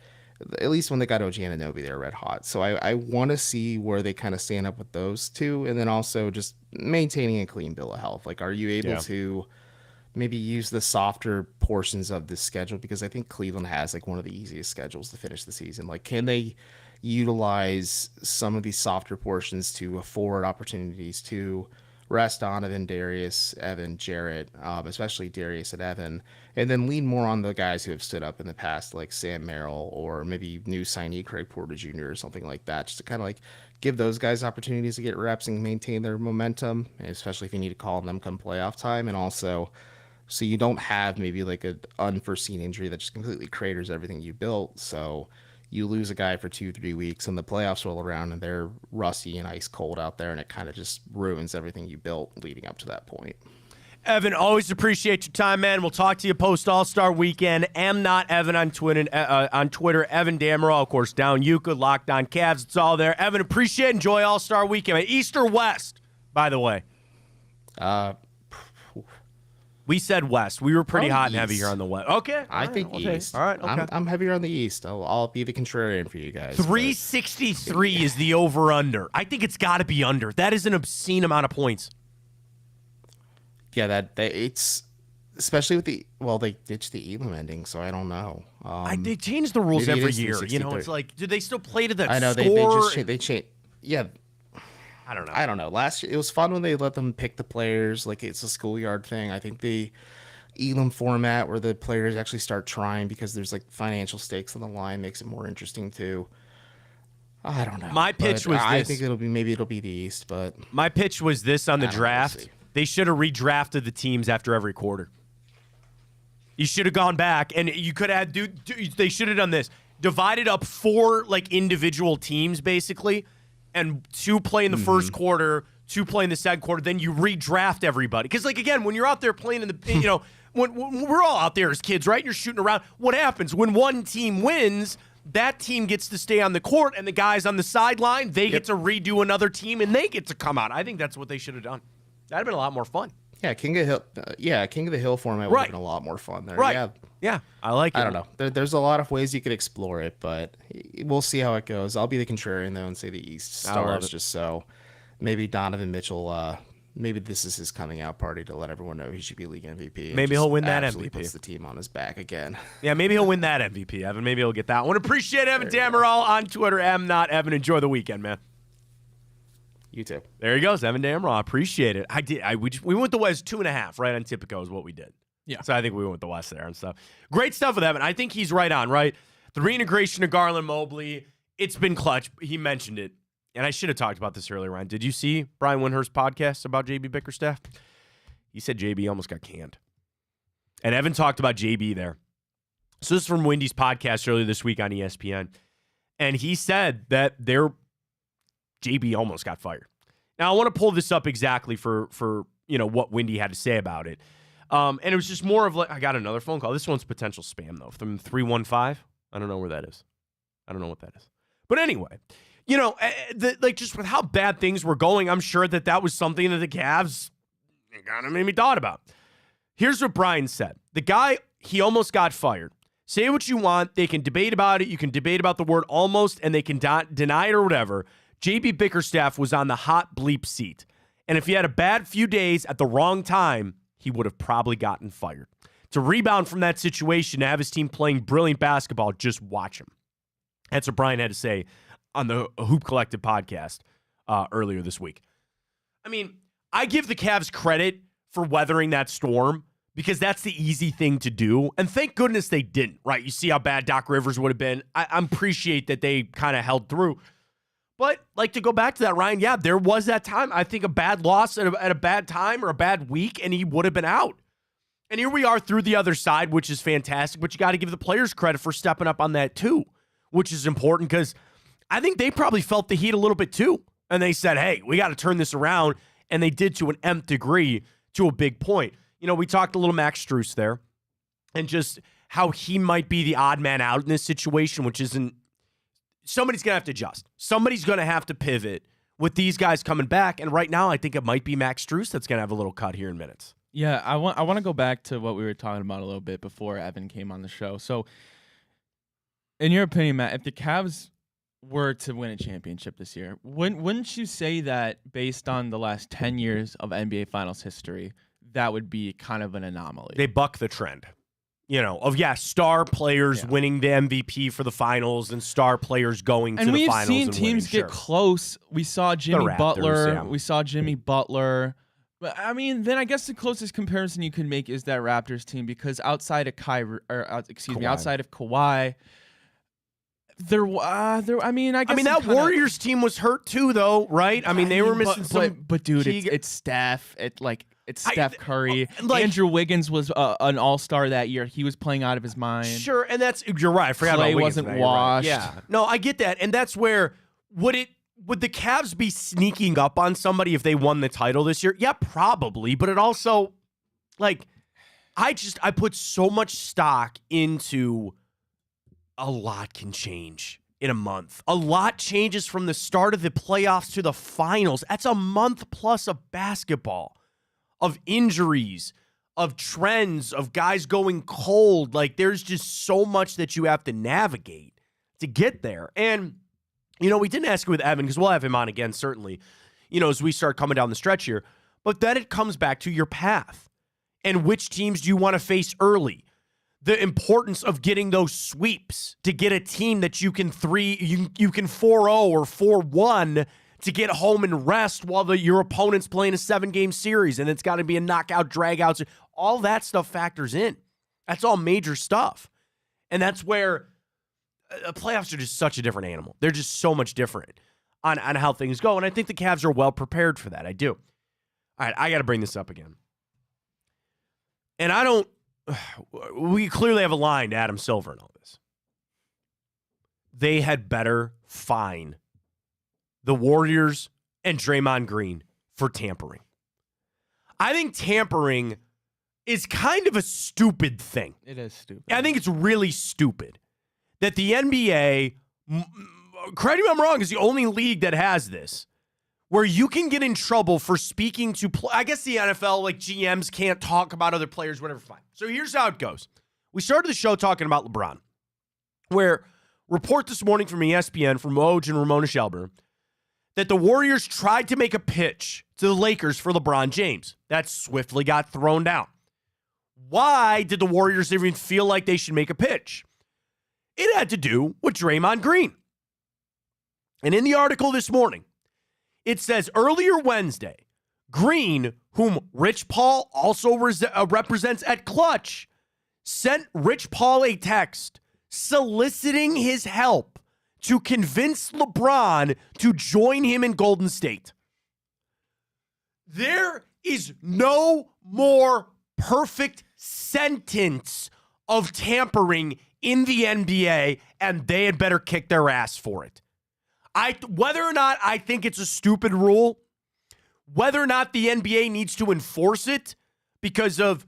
at least when they got OG Anunoby, they're red hot. So I want to see where they kind of stand up with those two, and then also just maintaining a clean bill of health. Like, are you able to maybe use the softer portions of this schedule? Because I think Cleveland has like one of the easiest schedules to finish the season. Like, can they utilize some of these softer portions to afford opportunities to rest Donovan, Darius, Evan, Jarrett, especially Darius and Evan, and then lean more on the guys who have stood up in the past, like Sam Merrill, or maybe new signee Craig Porter Jr. or something like that, just to kind of like give those guys opportunities to get reps and maintain their momentum, especially if you need to call them come playoff time, and also So you don't have maybe like an unforeseen injury that just completely craters everything you built. So you lose a guy for 2-3 weeks and the playoffs roll around and they're rusty and ice cold out there, and it kind of just ruins everything you built leading up to that point. Evan, always appreciate your time, man. We'll talk to you post All-Star Weekend. Am not Evan on Twitter. Evan Damerol, of course, Down Yuka, Locked On Cavs. It's all there. Evan, appreciate it. Enjoy All-Star Weekend. East or West, by the way? We said West. We were pretty hot and heavy here on the West. Okay. I think East. All right. Okay. I'm heavier on the East. I'll be the contrarian for you guys. 363 is the over-under. I think it's got to be under. That is an obscene amount of points. Yeah, that it's especially with they ditched the Elam ending, so I don't know. They change the rules maybe every it is year. 363. It's like, do they still play to that I know score? they changed. Yeah, I don't know. I don't know. Last year it was fun when they let them pick the players, like it's a schoolyard thing. I think the Elam format where the players actually start trying because there's like financial stakes on the line makes it more interesting too. I don't know. My pitch was I this. think it'll be the East, but My pitch was this on the draft. We'll see. They should have redrafted the teams after every quarter. You should have gone back, and you could have they should have done this. Divided up 4 like individual teams basically, and 2 play in the first quarter, 2 play in the second quarter. Then you redraft everybody because, like, again, when you're out there playing in the, when we're all out there as kids, right? You're shooting around. What happens when one team wins? That team gets to stay on the court, and the guys on the sideline they get to redo another team, and they get to come out. I think that's what they should have done. That'd have been a lot more fun. Yeah, King of the Hill format would have been a lot more fun there. Right. Yeah, I like it. I don't know. There's a lot of ways you could explore it, but we'll see how it goes. I'll be the contrarian though and say the East stars just so maybe Donovan Mitchell. Maybe this is his coming out party to let everyone know he should be league MVP. Maybe he'll win that absolutely MVP. Puts the team on his back again. Yeah, maybe he'll win that MVP, Evan. Maybe he'll get that one. Appreciate Evan Damerol on Twitter. Not Evan. Enjoy the weekend, man. You too. There he goes, Evan Damerol. Appreciate it. We went the West 2.5 right on Tipico is what we did. Yeah. So I think we went the West there and stuff. Great stuff with Evan. I think he's right on, right? The reintegration of Garland Mobley, it's been clutch. He mentioned it. And I should have talked about this earlier, Ryan. Did you see Brian Windhorst's podcast about JB Bickerstaff? He said JB almost got canned. And Evan talked about JB there. So this is from Wendy's podcast earlier this week on ESPN. And he said that JB almost got fired. Now, I want to pull this up exactly for what Wendy had to say about it. And it was just more of like, I got another phone call. This one's potential spam, though, from 315. I don't know where that is. I don't know what that is. But anyway, just with how bad things were going, I'm sure that was something that the Cavs kind of made me thought about. Here's what Brian said. The guy, he almost got fired. Say what you want. They can debate about it. You can debate about the word almost, and they can deny it or whatever. JB Bickerstaff was on the hot bleep seat. And if he had a bad few days at the wrong time, he would have probably gotten fired. To rebound from that situation, to have his team playing brilliant basketball, just watch him. That's what Brian had to say on the Hoop Collective podcast earlier this week. I mean, I give the Cavs credit for weathering that storm because that's the easy thing to do. And thank goodness they didn't, right? You see how bad Doc Rivers would have been. I appreciate that they kind of held through. But, like, to go back to that, Ryan, yeah, there was that time. I think a bad loss at a bad time or a bad week, and he would have been out. And here we are through the other side, which is fantastic. But you got to give the players credit for stepping up on that, too, which is important because I think they probably felt the heat a little bit, too. And they said, hey, we got to turn this around. And they did to an nth degree to a big point. We talked a little Max Strus there and just how he might be the odd man out in this situation, which isn't. Somebody's going to have to adjust. Somebody's going to have to pivot with these guys coming back. And right now, I think it might be Max Strus that's going to have a little cut here in minutes. Yeah, I want to go back to what we were talking about a little bit before Evan came on the show. So, in your opinion, Matt, if the Cavs were to win a championship this year, wouldn't you say that based on the last 10 years of NBA Finals history, that would be kind of an anomaly? They buck the trend. Star players winning the MVP for the finals and star players going to the finals. And we've seen teams get close. We saw Jimmy Butler. Yeah. We saw Jimmy Butler. But I mean, then I guess the closest comparison you could make is that Raptors team because outside of outside of Kawhi, that Warriors team was hurt too, though, right? They were missing some. But dude, it's Steph. It's Steph Curry. like- Andrew Wiggins was an all-star that year. He was playing out of his mind. Sure, and you're right. I forgot Clay about Wiggins. wasn't Now, you're right. washed. Yeah. No, I get that. And that's where would the Cavs be sneaking up on somebody if they won the title this year? Yeah, probably. But it also, like, I put so much stock into a lot can change in a month. A lot changes from the start of the playoffs to the finals. That's a month plus of basketball, of injuries, of trends, of guys going cold. Like, there's just so much that you have to navigate to get there. And, we didn't ask it with Evan because we'll have him on again, certainly, as we start coming down the stretch here. But then it comes back to your path and which teams do you want to face early. The importance of getting those sweeps to get a team that you can 4-0 or 4-1 to get home and rest while your opponent's playing a 7-game series, and it's got to be a knockout, drag-out. All that stuff factors in. That's all major stuff. And that's where playoffs are just such a different animal. They're just so much different on how things go, and I think the Cavs are well prepared for that. I do. All right, I got to bring this up again. And we clearly have aligned Adam Silver in all this. They had better fine the Warriors and Draymond Green for tampering. I think tampering is kind of a stupid thing. It is stupid. I think it's really stupid that the NBA, correct me if I'm wrong, is the only league that has this, where you can get in trouble for speaking to, I guess the NFL, like GMs can't talk about other players, whatever, fine. So here's how it goes. We started the show talking about LeBron, where report this morning from ESPN, from Woj and Ramona Shelburne, that the Warriors tried to make a pitch to the Lakers for LeBron James. That swiftly got thrown down. Why did the Warriors even feel like they should make a pitch? It had to do with Draymond Green. And in the article this morning, it says earlier Wednesday, Green, whom Rich Paul also represents at Clutch, sent Rich Paul a text soliciting his help to convince LeBron to join him in Golden State. There is no more perfect sentence of tampering in the NBA, and they had better kick their ass for it. Whether or not I think it's a stupid rule, whether or not the NBA needs to enforce it because of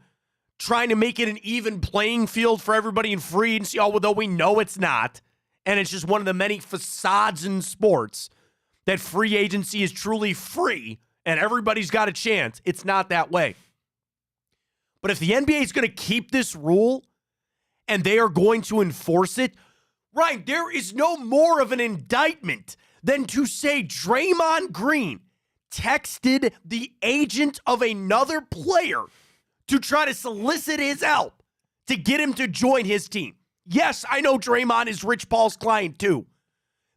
trying to make it an even playing field for everybody in free agency, although we know it's not, and it's just one of the many facades in sports that free agency is truly free and everybody's got a chance. It's not that way. But if the NBA is going to keep this rule and they are going to enforce it, Ryan, there is no more of an indictment than to say Draymond Green texted the agent of another player to try to solicit his help to get him to join his team. Yes, I know Draymond is Rich Paul's client too.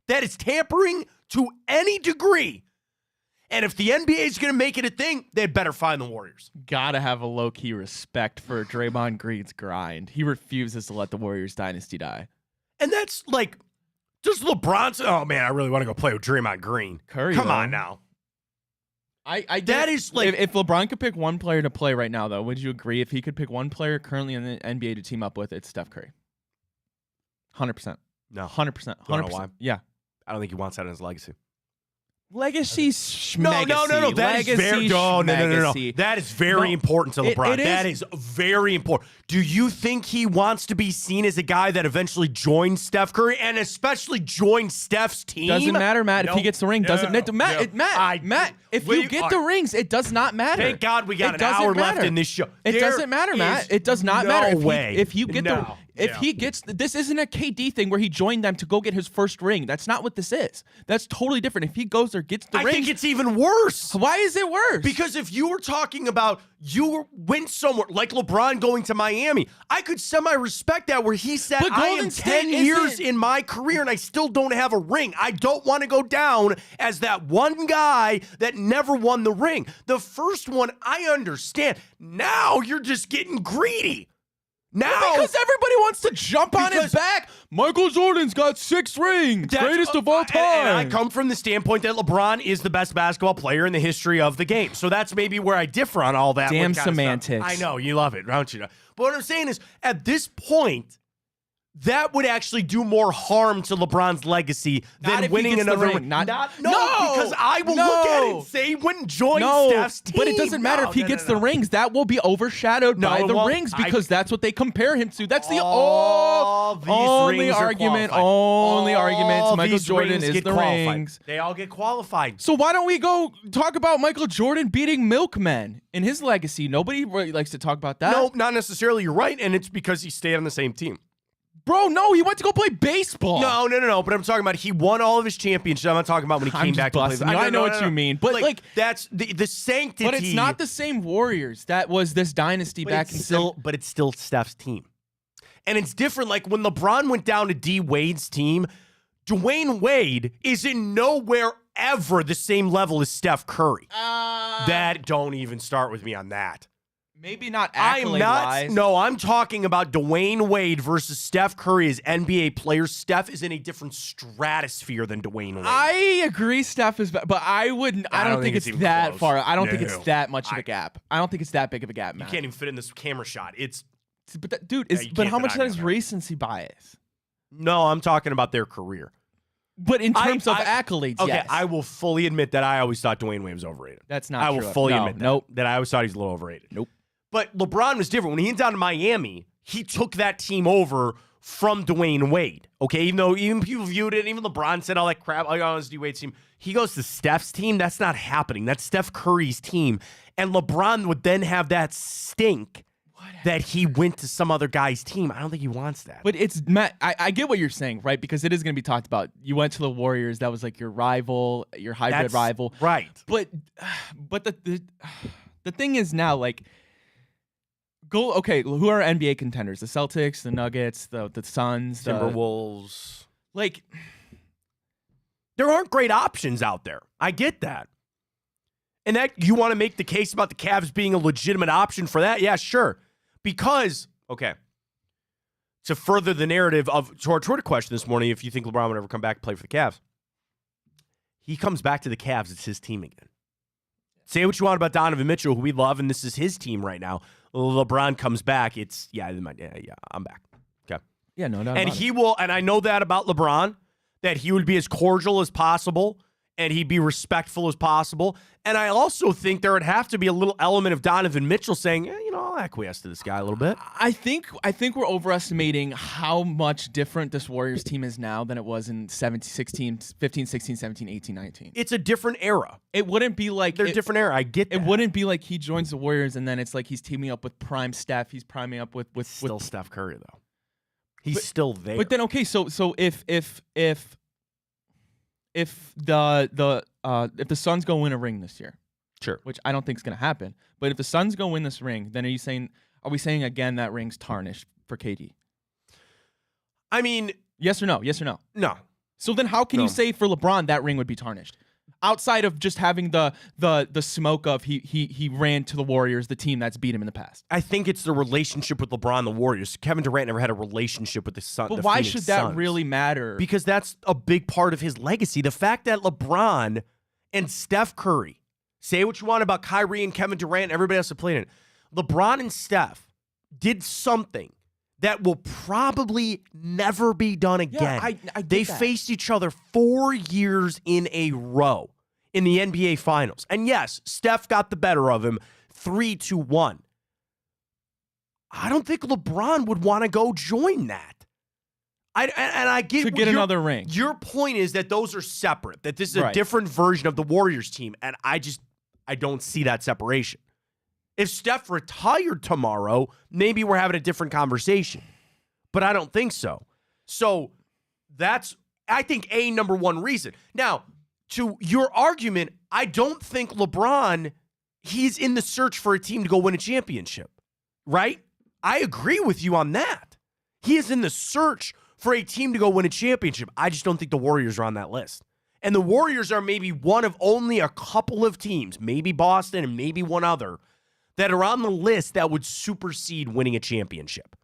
That is tampering to any degree. And if the NBA is going to make it a thing, they'd better find the Warriors. Gotta have a low-key respect for Draymond Green's grind. He refuses to let the Warriors dynasty die. And that's like, does LeBron say, oh man, I really want to go play with Draymond Green. Curry, come though. on now. That is like, if LeBron could pick one player to play right now, though, would you agree? If he could pick one player currently in the NBA to team up with, it's Steph Curry. 100%. No. 100%. 100%. Why? Yeah. I don't think he wants that in his legacy. Legacy No. That is very no. That is very important to LeBron. That is very important. Do you think he wants to be seen as a guy that eventually joins Steph Curry and especially joins Steph's team? Doesn't matter, Matt. If he gets the ring, doesn't matter. Matt, if you get the rings, it does not matter. Thank God we got an hour left in this show. It doesn't matter, Matt. It does not matter. If you get he gets, this isn't a KD thing where he joined them to go get his first ring. That's not what this is. That's totally different. If he goes there, gets the ring. I think it's even worse. Why is it worse? Because if you were talking about you went somewhere like LeBron going to Miami, I could semi-respect that where he said, I am 10 years in my career and I still don't have a ring. I don't want to go down as that one guy that never won the ring. The first one, I understand. Now you're just getting greedy. Now, because everybody wants to jump on his back. Michael Jordan's got 6 rings, greatest of all time. And I come from the standpoint that LeBron is the best basketball player in the history of the game. So that's maybe where I differ on all that. Damn semantics. I know, you love it, don't you? But what I'm saying is, at this point, that would actually do more harm to LeBron's legacy than winning another ring. No, because I will look at it and say he wouldn't join Steph's team. But it doesn't matter if he gets the rings. That will be overshadowed by the rings because that's what they compare him to. That's the only argument. Only argument. Michael Jordan is the rings. They all get qualified. So why don't we go talk about Michael Jordan beating milkmen in his legacy? Nobody really likes to talk about that. No, not necessarily. You're right, and it's because he stayed on the same team. Bro, no, he went to go play baseball. No. But I'm talking about he won all of his championships. I'm not talking about when he came back to play. I know what you mean. But like that's the sanctity. But it's not the same Warriors. That was this dynasty back in but it's still Steph's team. And it's different. Like when LeBron went down to D Wade's team, Dwayne Wade is in nowhere ever the same level as Steph Curry. Don't even start with me on that. Maybe not accolade-wise. No, I'm talking about Dwayne Wade versus Steph Curry as NBA players. Steph is in a different stratosphere than Dwayne Wade. I agree Steph is, but I don't think it's that close. Far. I don't think it's that much of a gap. I don't think it's that big of a gap, man. You can't even fit in this camera shot. But how much of that is recency bias? No, I'm talking about their career. But in terms of accolades, okay, yes. I will fully admit that I always thought Dwayne Wade was overrated. That's not true. I will fully admit that I always thought he was a little overrated. Nope. But LeBron was different. When he went down to Miami, he took that team over from Dwayne Wade. Okay, even people viewed it, even LeBron said all that crap. Oh, it's D Wade's team. He goes to Steph's team. That's not happening. That's Steph Curry's team. And LeBron would then have that stink that he went to some other guy's team. I don't think he wants that. But it's Matt. I get what you're saying, right? Because it is going to be talked about. You went to the Warriors. That was like your rival, your hybrid rival, right? But the thing is now, like. Who are NBA contenders? The Celtics, the Nuggets, the Suns, Timberwolves. Like, there aren't great options out there. I get that. And that you want to make the case about the Cavs being a legitimate option for that? Yeah, sure. Because, to further the narrative to our Twitter question this morning, if you think LeBron would ever come back and play for the Cavs, he comes back to the Cavs, it's his team again. Say what you want about Donovan Mitchell, who we love, and this is his team right now. LeBron comes back, it's, I'm back. Okay. Yeah, no. And he will, and I know that about LeBron, that he would be as cordial as possible, and he'd be respectful as possible. And I also think there would have to be a little element of Donovan Mitchell saying, I'll acquiesce to this guy a little bit. I think we're overestimating how much different this Warriors team is now than it was in 15, 16, 17, 18, 19. It's a different era. It wouldn't be like... They're a different era. I get that. It wouldn't be like he joins the Warriors and then it's like he's teaming up with prime Steph. He's priming up with still Steph Curry, though. He's still there. But then, so if the Suns go win a ring this year, sure, which I don't think is going to happen, but if the Suns go win this ring, then are we saying again that ring's tarnished for KD? I mean, yes or no? Yes or no? No. So then, how can you say for LeBron that ring would be tarnished? Outside of just having the smoke of he ran to the Warriors, the team that's beat him in the past. I think it's the relationship with LeBron and the Warriors. Kevin Durant never had a relationship with the Suns. But why should that really matter? Because that's a big part of his legacy. The fact that LeBron and Steph Curry, say what you want about Kyrie and Kevin Durant and everybody else that played in it, LeBron and Steph did something that will probably never be done again. I they faced each other 4 years in a row in the NBA Finals. And yes, Steph got the better of him 3-1. I don't think LeBron would want to go join that. I get to get another ring. Your point is that those are separate, that this is a different version of the Warriors team, and I don't see that separation. If Steph retired tomorrow, maybe we're having a different conversation. But I don't think so. So that's, I think, a number one reason. Now, to your argument, I don't think LeBron, he's in the search for a team to go win a championship, right? I agree with you on that. He is in the search for a team to go win a championship. I just don't think the Warriors are on that list. And the Warriors are maybe one of only a couple of teams, maybe Boston and maybe one other, that are on the list that would supersede winning a championship.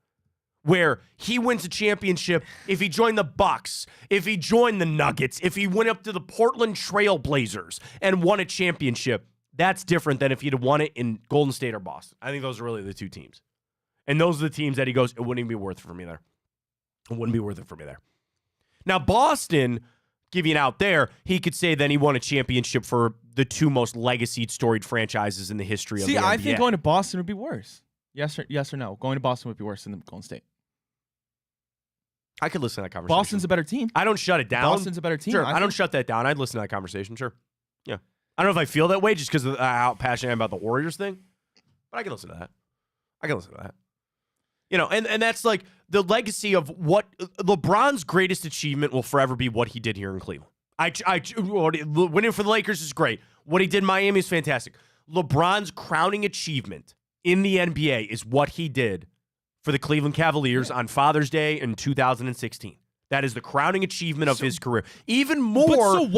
where he wins a championship if he joined the Bucks, if he joined the Nuggets, if he went up to the Portland Trail Blazers and won a championship. That's different than if he'd have won it in Golden State or Boston. I think those are really the two teams. And those are the teams that he goes, it wouldn't even be worth it for me there. It wouldn't be worth it for me there. Now, Boston, giving out there, he could say then he won a championship for the two most legacy storied franchises in the history of the NBA. See, I think going to Boston would be worse. Yes or no? Going to Boston would be worse than Golden State. I could listen to that conversation. Boston's a better team. I don't shut it down. Boston's a better team. Sure, I don't shut that down. I'd listen to that conversation. Sure. Yeah. I don't know if I feel that way just because of how passionate I am about the Warriors thing, but I can listen to that. You know, and that's like the legacy of what LeBron's greatest achievement will forever be what he did here in Cleveland. Winning for the Lakers is great. What he did in Miami is fantastic. LeBron's crowning achievement in the NBA is what he did for the Cleveland Cavaliers on Father's Day in 2016. That is the crowning achievement of his career, even more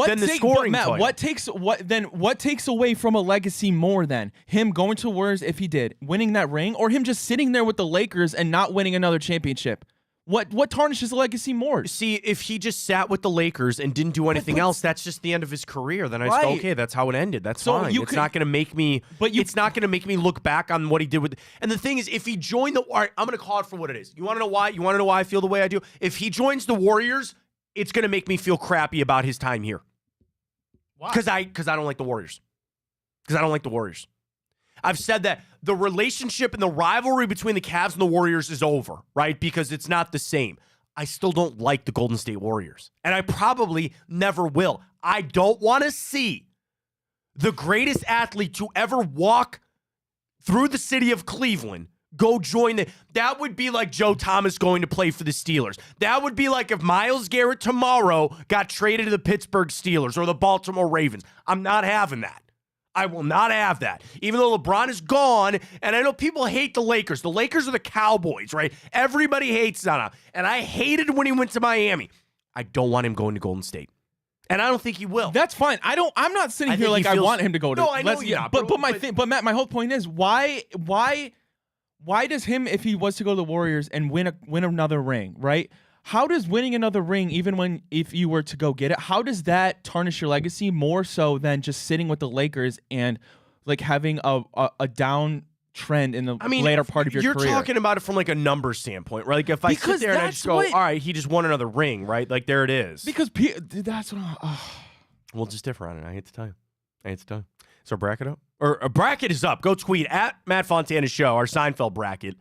than the scoring title. What takes away from a legacy more than him going to the Warriors if he did, winning that ring, or him just sitting there with the Lakers and not winning another championship? What tarnishes the legacy more? See, if he just sat with the Lakers and didn't do anything else, that's just the end of his career. Then I just go, okay, that's how it ended. That's fine. It's not going to make me. It's not going to make me look back on what he did with. And the thing is, if he joined the, all right, I'm going to call it for what it is. You want to know why? You want to know why I feel the way I do? If he joins the Warriors, it's going to make me feel crappy about his time here. Why? Because I don't like the Warriors. I've said that the relationship and the rivalry between the Cavs and the Warriors is over, right? Because it's not the same. I still don't like the Golden State Warriors, and I probably never will. I don't want to see the greatest athlete to ever walk through the city of Cleveland go join the. That would be like Joe Thomas going to play for the Steelers. That would be like if Myles Garrett tomorrow got traded to the Pittsburgh Steelers or the Baltimore Ravens. I'm not having that. I will not have that. Even though LeBron is gone, and I know people hate the Lakers. The Lakers are the Cowboys, right? Everybody hates on him. And I hated when he went to Miami. I don't want him going to Golden State. And I don't think he will. That's fine. I'm not sitting here like I want him to go to. No, I know you're not. But Matt, my whole point is why does him, if he was to go to the Warriors and win another ring, right? How does winning another ring, even if you were to go get it, how does that tarnish your legacy more so than just sitting with the Lakers and like having a down trend in the later part of your career? You're talking about it from like a number standpoint, right? Like if I sit there and I just go, all right, he just won another ring, right? Like there it is. Because that's what We'll just differ on it. I hate to tell you. So bracket up? Or a bracket is up. Go tweet at Matt Fontana Show, our Seinfeld bracket.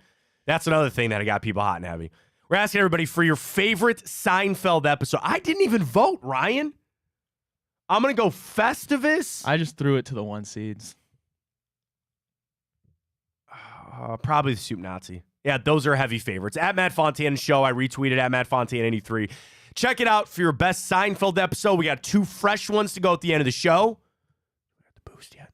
That's another thing that got people hot and heavy. We're asking everybody for your favorite Seinfeld episode. I didn't even vote, Ryan. I'm going to go Festivus. I just threw it to the one seeds. Probably the Soup Nazi. Yeah, those are heavy favorites. At Matt Fontana Show, I retweeted at Matt Fontana 83. Check it out for your best Seinfeld episode. We got 2 fresh ones to go at the end of the show. We got the boost yet.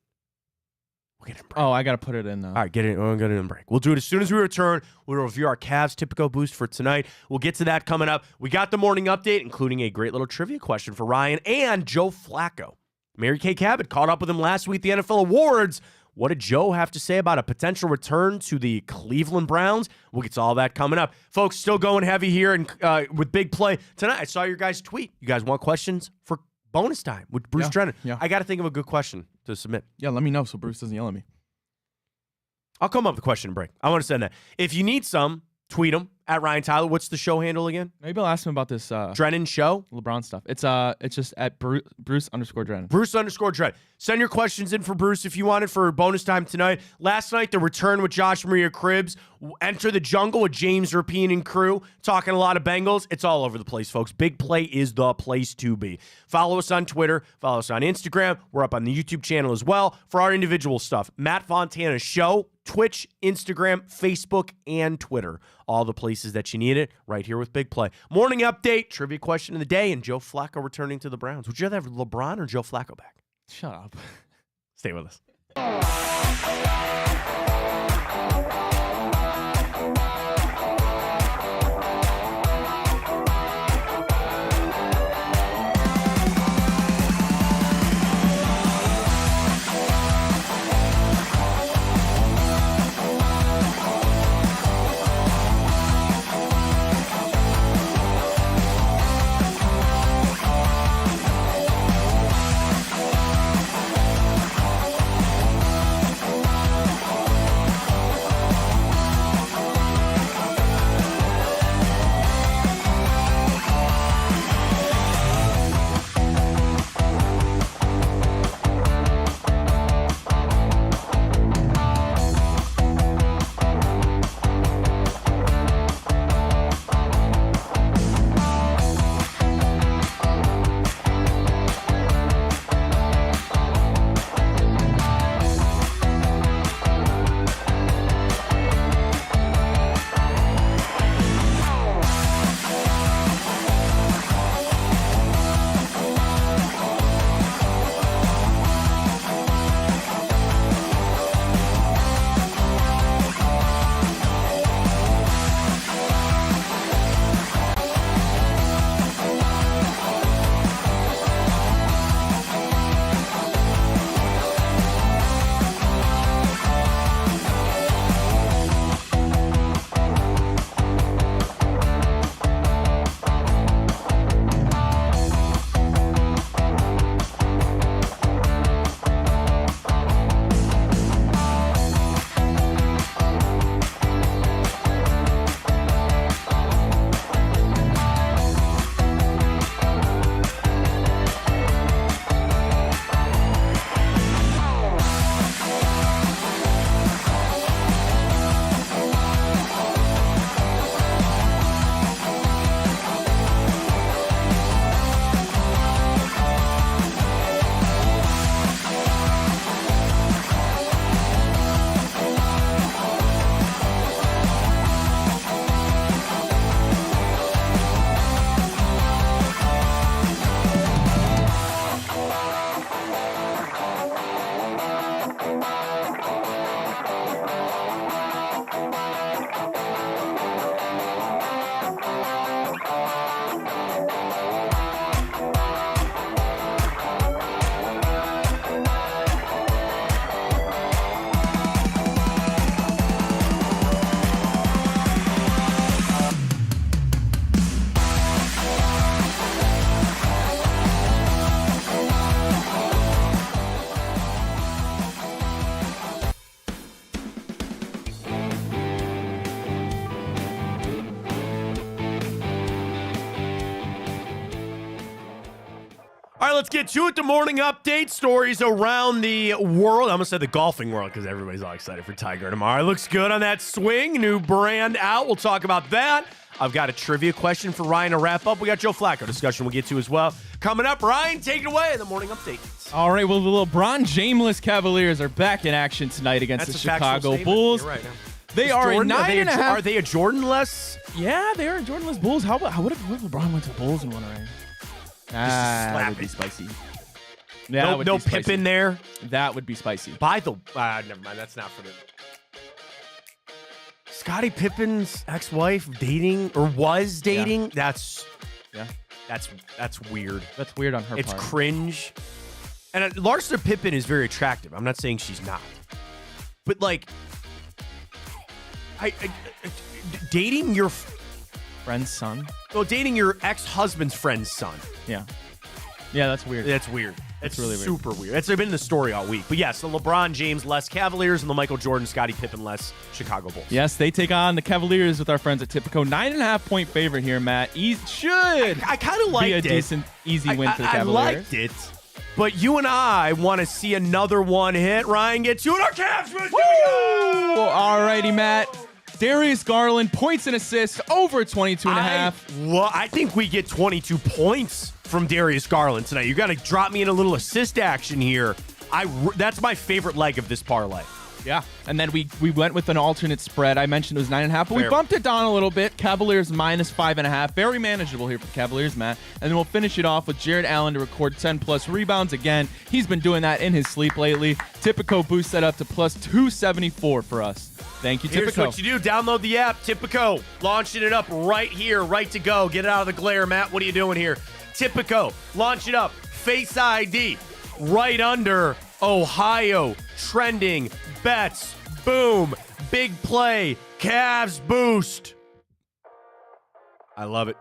We'll get it in break. Oh, I got to put it in, though. All right, we'll get it in break. We'll do it as soon as we return. We'll review our Cavs Typico boost for tonight. We'll get to that coming up. We got the morning update, including a great little trivia question for Ryan and Joe Flacco. Mary Kay Cabot caught up with him last week at the NFL Awards. What did Joe have to say about a potential return to the Cleveland Browns? We'll get to all that coming up. Folks, still going heavy here and with Big Play. Tonight, I saw your guys' tweet. You guys want questions for bonus time with Bruce Drennan? Yeah. I got to think of a good question to submit. Yeah, let me know so Bruce doesn't yell at me. I'll come up with a question break. I want to send that. If you need some, tweet them at Ryan Tyler. What's the show handle again? Maybe I'll ask him about this Drennan Show? LeBron stuff. It's just at Bruce_Drennan. Bruce_Drennan. Send your questions in for Bruce if you want it for bonus time tonight. Last night, the return with Josh Maria Cribbs. Enter the Jungle with James Rapien and crew. Talking a lot of Bengals. It's all over the place, folks. Big Play is the place to be. Follow us on Twitter. Follow us on Instagram. We're up on the YouTube channel as well for our individual stuff. Matt Fontana Show. Twitch, Instagram, Facebook, and Twitter. All the places that you need it right here with Big Play. Morning update, trivia question of the day, and Joe Flacco returning to the Browns. Would you rather have LeBron or Joe Flacco back? Shut up. Stay with us. All right, let's get to it. The morning update, stories around the world. I almost said the golfing world because everybody's all excited for Tiger tomorrow. It looks good on that swing. New brand out. We'll talk about that. I've got a trivia question for Ryan to wrap up. We got Joe Flacco discussion we'll get to as well. Coming up, Ryan, take it away. The morning update. All right, well, the LeBron Jamesless Cavaliers are back in action tonight against the Chicago Bulls. You're right. They are Jordan, a 9.5. Are they a Jordan-less? Yeah, they are a Jordan-less Bulls. What if LeBron went to the Bulls and won a ring? That would be spicy. Yeah, no Pippen there. That would be spicy. Never mind. That's not for the. Scottie Pippen's ex-wife dating or was dating. Yeah. That's weird. That's weird on her part. It's cringe. And Larsa Pippen is very attractive. I'm not saying she's not, but like, dating your friend's son. Well, dating your ex-husband's friend's son. Yeah. Yeah, that's weird. That's weird. That's really super weird. It's been the story all week. But yes, the LeBron James less Cavaliers and the Michael Jordan, Scottie Pippen less Chicago Bulls. Yes, they take on the Cavaliers with our friends at Tipico. 9.5-point favorite here, Matt. I kind of liked be a it. decent, easy win for the Cavaliers. I liked it. But you and I want to see another one hit. Ryan, get to it. Our Cavs. All righty, Matt. Darius Garland, points and assists, over 22.5. I think we get 22 points from Darius Garland tonight. You got to drop me in a little assist action here. That's my favorite leg of this parlay. Yeah, and then we went with an alternate spread. I mentioned it was 9.5, but Fair. we bumped it down a little bit. Cavaliers minus 5.5. Very manageable here for the Cavaliers, Matt. And then we'll finish it off with Jared Allen to record 10-plus rebounds again. He's been doing that in his sleep lately. Tipico boosts that up to plus 274 for us. Thank you, Tipico. Here's what you do. Download the app, Tipico. Launching it up right here, right to go. Get it out of the glare, Matt. What are you doing here? Tipico. Launch it up. Face ID. Right under Ohio. Trending. Bets. Boom. Big play. Cavs boost. I love it.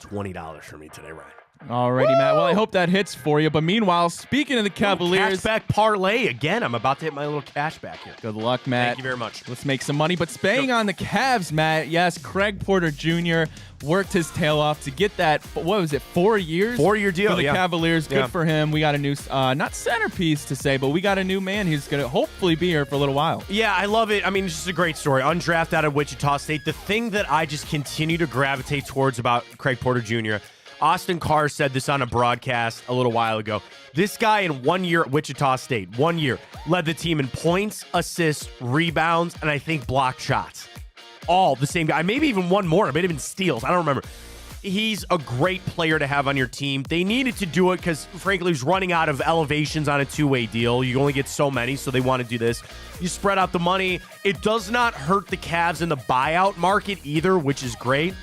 $20 for me today, Ryan. Alrighty, Matt. Well, I hope that hits for you. But meanwhile, speaking of the Cavaliers, Cashback parlay again. I'm about to hit my little cashback here. Good luck, Matt. Thank you very much. Let's make some money. But staying on the Cavs, Matt, yes, Craig Porter Jr. worked his tail off to get that, 4 years? 4-year deal, for the yeah. Cavaliers. Good for him. We got a new, not centerpiece to say, but we got a new man who's going to hopefully be here for a little while. Yeah, I love it. I mean, it's just a great story. Undrafted out of Wichita State. The thing that I just continue to gravitate towards about Craig Porter Jr., Austin Carr said this on a broadcast a little while ago. This guy in 1 year at Wichita State, 1 year, led the team in points, assists, rebounds, and I think blocked shots. All the same guy. Maybe even one more. Maybe even steals. I don't remember. He's a great player to have on your team. They needed to do it because, frankly, he's running out of elevations on a two-way deal. You only get so many, so they want to do this. You spread out the money. It does not hurt the Cavs in the buyout market either, which is great.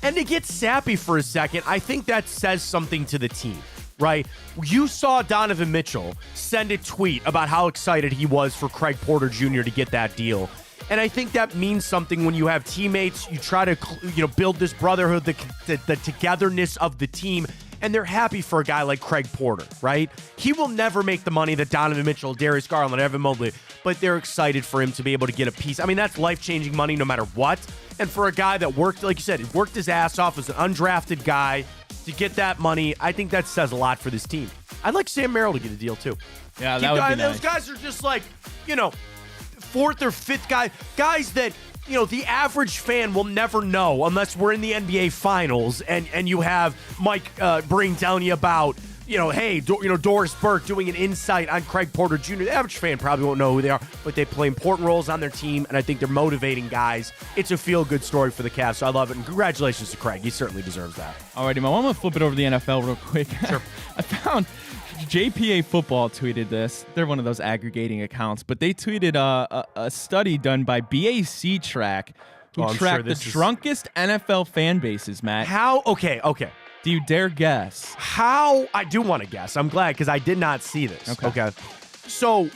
And to get sappy for a second, I think that says something to the team, right? You saw Donovan Mitchell send a tweet about how excited he was for Craig Porter Jr. to get that deal. And I think that means something when you have teammates. You try to build this brotherhood, the togetherness of the team. And they're happy for a guy like Craig Porter, right? He will never make the money that Donovan Mitchell, Darius Garland, Evan Mobley, but they're excited for him to be able to get a piece. I mean, that's life-changing money no matter what. And for a guy that worked, like you said, worked his ass off as an undrafted guy to get that money, I think that says a lot for this team. I'd like Sam Merrill to get a deal, too. Yeah, that would be nice. Those guys are just like, fourth or fifth guys that, the average fan will never know unless we're in the NBA Finals and you have Mike Breen telling you about, Doris Burke doing an insight on Craig Porter Jr. The average fan probably won't know who they are, but they play important roles on their team, and I think they're motivating guys. It's a feel-good story for the Cavs, so I love it, and congratulations to Craig. He certainly deserves that. All righty, Mo. I'm going to flip it over to the NFL real quick. Sure. I found JPA Football tweeted this. They're one of those aggregating accounts, but they tweeted a study done by BAC Track, who tracked the drunkest NFL fan bases, Matt. How? Okay. Do you dare guess? How? I do want to guess. I'm glad because I did not see this. Okay. So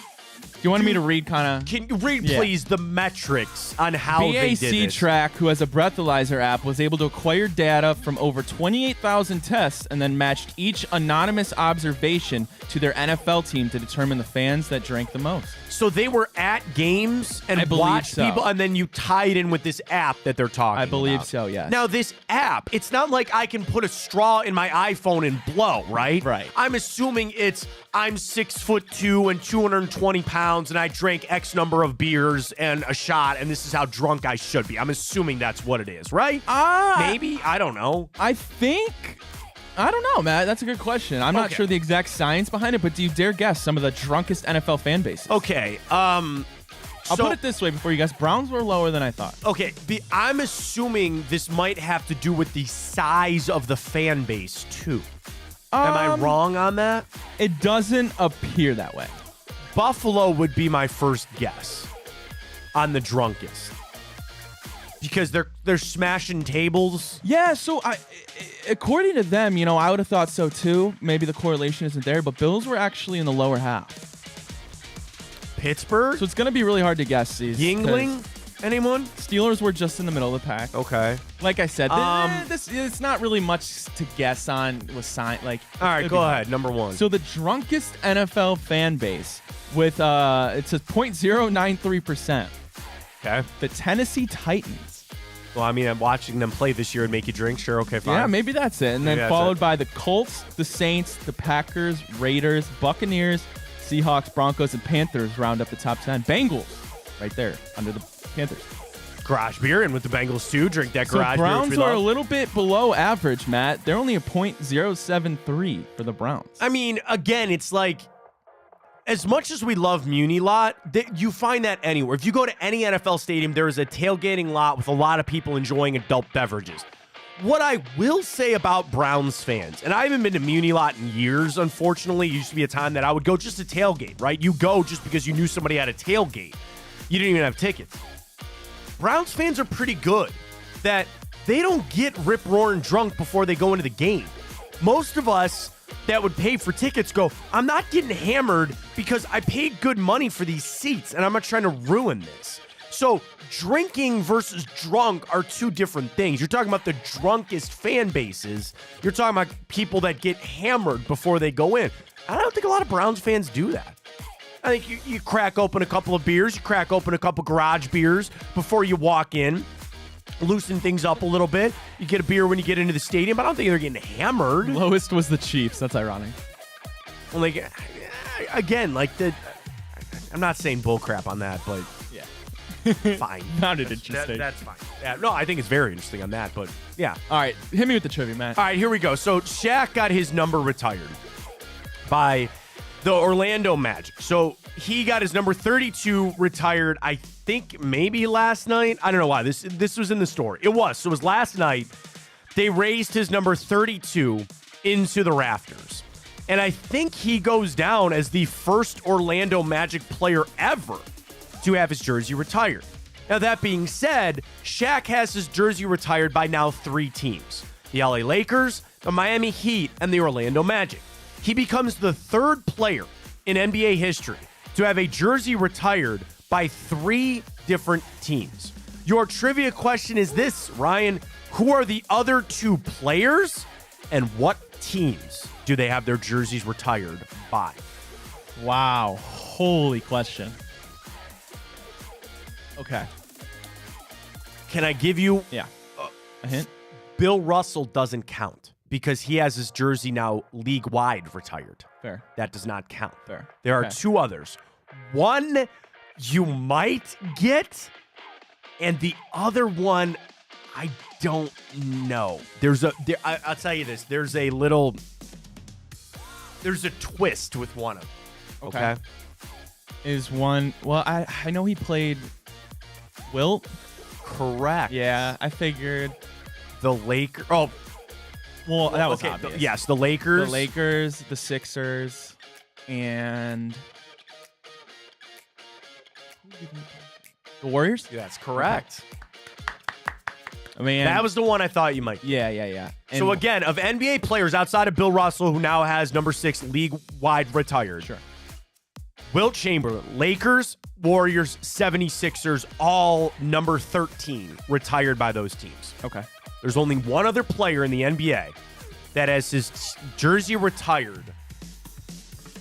you want me to read kind of? Can you read, please, the metrics on how they did BAC this? Track, who has a breathalyzer app, was able to acquire data from over 28,000 tests and then matched each anonymous observation to their NFL team to determine the fans that drank the most. So they were at games and I believe watched so. people, and then you tie it in with this app that they're talking I believe about. so, yes. Now, this app, it's not like I can put a straw in my iPhone and blow, right? Right. I'm assuming I'm 6'2" and 220 pounds, and I drank X number of beers and a shot, and this is how drunk I should be. I'm assuming that's what it is, right? Maybe? I don't know. I don't know, Matt. That's a good question. I'm not sure the exact science behind it, but do you dare guess some of the drunkest NFL fan bases? Okay. I'll put it this way before you guess. Browns were lower than I thought. Okay, I'm assuming this might have to do with the size of the fan base, too. Am I wrong on that? It doesn't appear that way. Buffalo would be my first guess on the drunkest. Because they're smashing tables. Yeah, so according to them, I would have thought so too. Maybe the correlation isn't there, but Bills were actually in the lower half. Pittsburgh? So it's going to be really hard to guess these. Yingling? Anyone? Steelers were just in the middle of the pack. Okay. Like I said, this it's not really much to guess on with sign. Like, all right, go ahead. Number one. So the drunkest NFL fan base with it's a 0.093%. Okay. The Tennessee Titans. Well, I mean, I'm watching them play this year and make you drink. Sure, okay, fine. Yeah, maybe that's it. And then followed by the Colts, the Saints, the Packers, Raiders, Buccaneers, Seahawks, Broncos, and Panthers round up the top 10. Bengals, right there under the Panthers. Garage beer, and with the Bengals too, drink that garage beer. Browns are a little bit below average, Matt. They're only a 0.073 for the Browns. I mean, again, it's like, as much as we love Muni Lot, you find that anywhere. If you go to any NFL stadium, there is a tailgating lot with a lot of people enjoying adult beverages. What I will say about Browns fans, and I haven't been to Muni Lot in years, unfortunately. It used to be a time that I would go just to tailgate, right? You go just because you knew somebody had a tailgate. You didn't even have tickets. Browns fans are pretty good that they don't get rip-roaring drunk before they go into the game. Most of us that would pay for tickets go, I'm not getting hammered because I paid good money for these seats and I'm not trying to ruin this. So drinking versus drunk are two different things. You're talking about the drunkest fan bases. You're talking about people that get hammered before they go in. I don't think a lot of Browns fans do that. I think you crack open a couple of beers, you crack open a couple garage beers before you walk in, loosen things up a little bit. You get a beer when you get into the stadium, but I don't think they're getting hammered. Lowest was the Chiefs. That's ironic. Well, like, again, like I'm not saying bullcrap on that, but yeah, fine. Found it interesting. That's fine. Yeah, no, I think it's very interesting on that, but yeah. All right, hit me with the trivia, Matt. All right, here we go. So Shaq got his number retired by the Orlando Magic. So he got his number 32 retired, I think maybe last night. I don't know why. This was in the story. It was. So it was last night. They raised his number 32 into the rafters. And I think he goes down as the first Orlando Magic player ever to have his jersey retired. Now, that being said, Shaq has his jersey retired by now 3 teams: the LA Lakers, the Miami Heat, and the Orlando Magic. He becomes the 3rd player in NBA history to have a jersey retired by 3 different teams. Your trivia question is this, Ryan: who are the other 2 players, and what teams do they have their jerseys retired by? Wow. Holy question. Okay. Can I give you a hint? Bill Russell doesn't count because he has his jersey now league-wide retired. Fair. That does not count. Fair. There are Okay. 2 others. One you might get, and the other one I don't know. I'll tell you this. There's a twist with one of them. Okay. Is one, well, I know he played Wilt. Correct. Yeah, I figured. The Lakers. Oh, well, that was okay. obvious. Yes, the Lakers. The Lakers, the Sixers, and the Warriors. That's correct. I mean, That was the one I thought you might. yeah. And So again, of NBA players outside of Bill Russell, who now has number 6 league-wide retired. Sure. Wilt Chamberlain, Lakers, Warriors, 76ers, all number 13 retired by those teams. Okay. There's only one other player in the NBA that has his jersey retired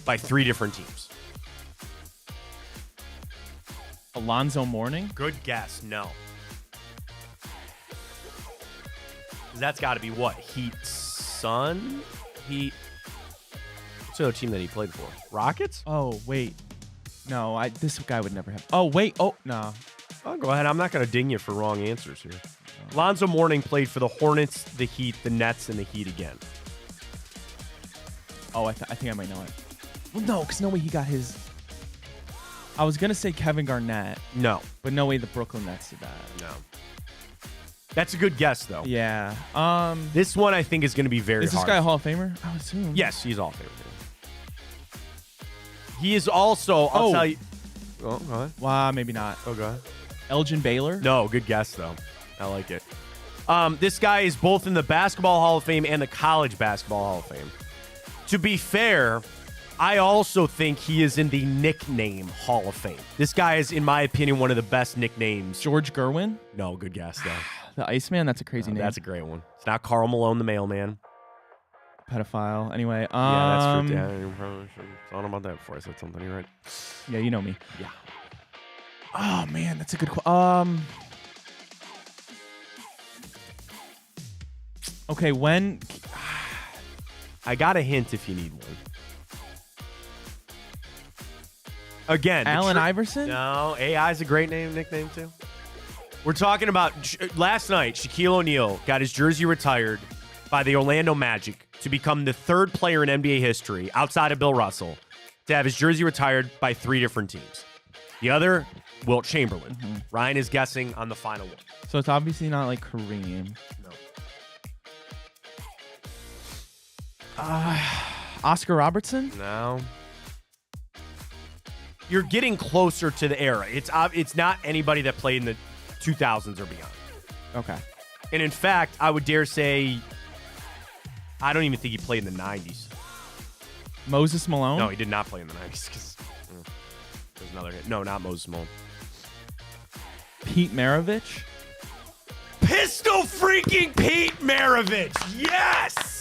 by 3 different teams. Alonzo Mourning? Good guess. No. That's got to be what? Heat Sun? Heat. What's the other team that he played for? Rockets? Oh, wait. No, this guy would never have. Oh, wait. Oh, no. Oh, go ahead. I'm not going to ding you for wrong answers here. Alonzo Mourning played for the Hornets, the Heat, the Nets, and the Heat again. Oh, I think I might know it. Well, no, because no way he got his. I was going to say Kevin Garnett. No. But no way the Brooklyn Nets did that. No. That's a good guess, though. Yeah. This one I think is going to be very hard. Is this guy a Hall of Famer? I would assume. Yes, he's Hall of Famer. He is also, I'll tell you. Oh, go ahead. Wow, maybe not. Oh, go ahead. Elgin Baylor? No, good guess, though. I like it. This guy is both in the Basketball Hall of Fame and the College Basketball Hall of Fame. To be fair, I also think he is in the nickname Hall of Fame. This guy is, in my opinion, one of the best nicknames. George Gerwin? No, good guess, though. The Iceman? That's a crazy name. That's a great one. It's not Karl Malone, the mailman. Pedophile. Anyway. Yeah, that's true. Yeah, you probably should have thought about that before I said something. You're right. Yeah, you know me. Yeah. Oh, man, that's a good Okay, when... I got a hint if you need one. Again. Allen Iverson? No, AI is a great nickname, too. We're talking about last night, Shaquille O'Neal got his jersey retired by the Orlando Magic to become the 3rd player in NBA history, outside of Bill Russell, to have his jersey retired by 3 different teams. The other, Wilt Chamberlain. Mm-hmm. Ryan is guessing on the final one. So it's obviously not like Kareem. No. Oscar Robertson? No. You're getting closer to the era. It's not anybody that played in the 2000s or beyond. Okay. And in fact, I would dare say, I don't even think he played in the 90s. Moses Malone? No, he did not play in the 90s. Because there's another hit. No, not Moses Malone. Pete Maravich? Pistol freaking Pete Maravich. Yes!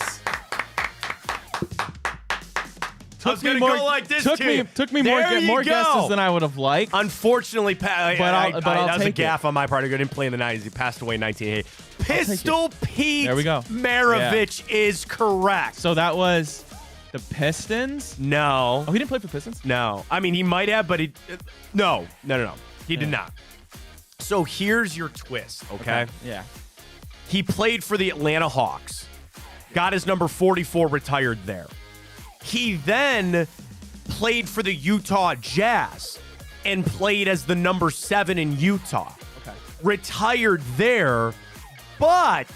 Took me more guesses than I would have liked. Unfortunately, that was a take gaffe on my part. He didn't play in the 90s. He passed away in 1980. Pistol Pete There we go. Maravich is correct. So that was the Pistons? No. Oh, he didn't play for the Pistons? No. I mean, he might have, but he... No. He did not. So here's your twist, okay? Yeah. He played for the Atlanta Hawks. Got his number 44 retired there. He then played for the Utah Jazz and played as the number 7 in Utah. Okay. Retired there, but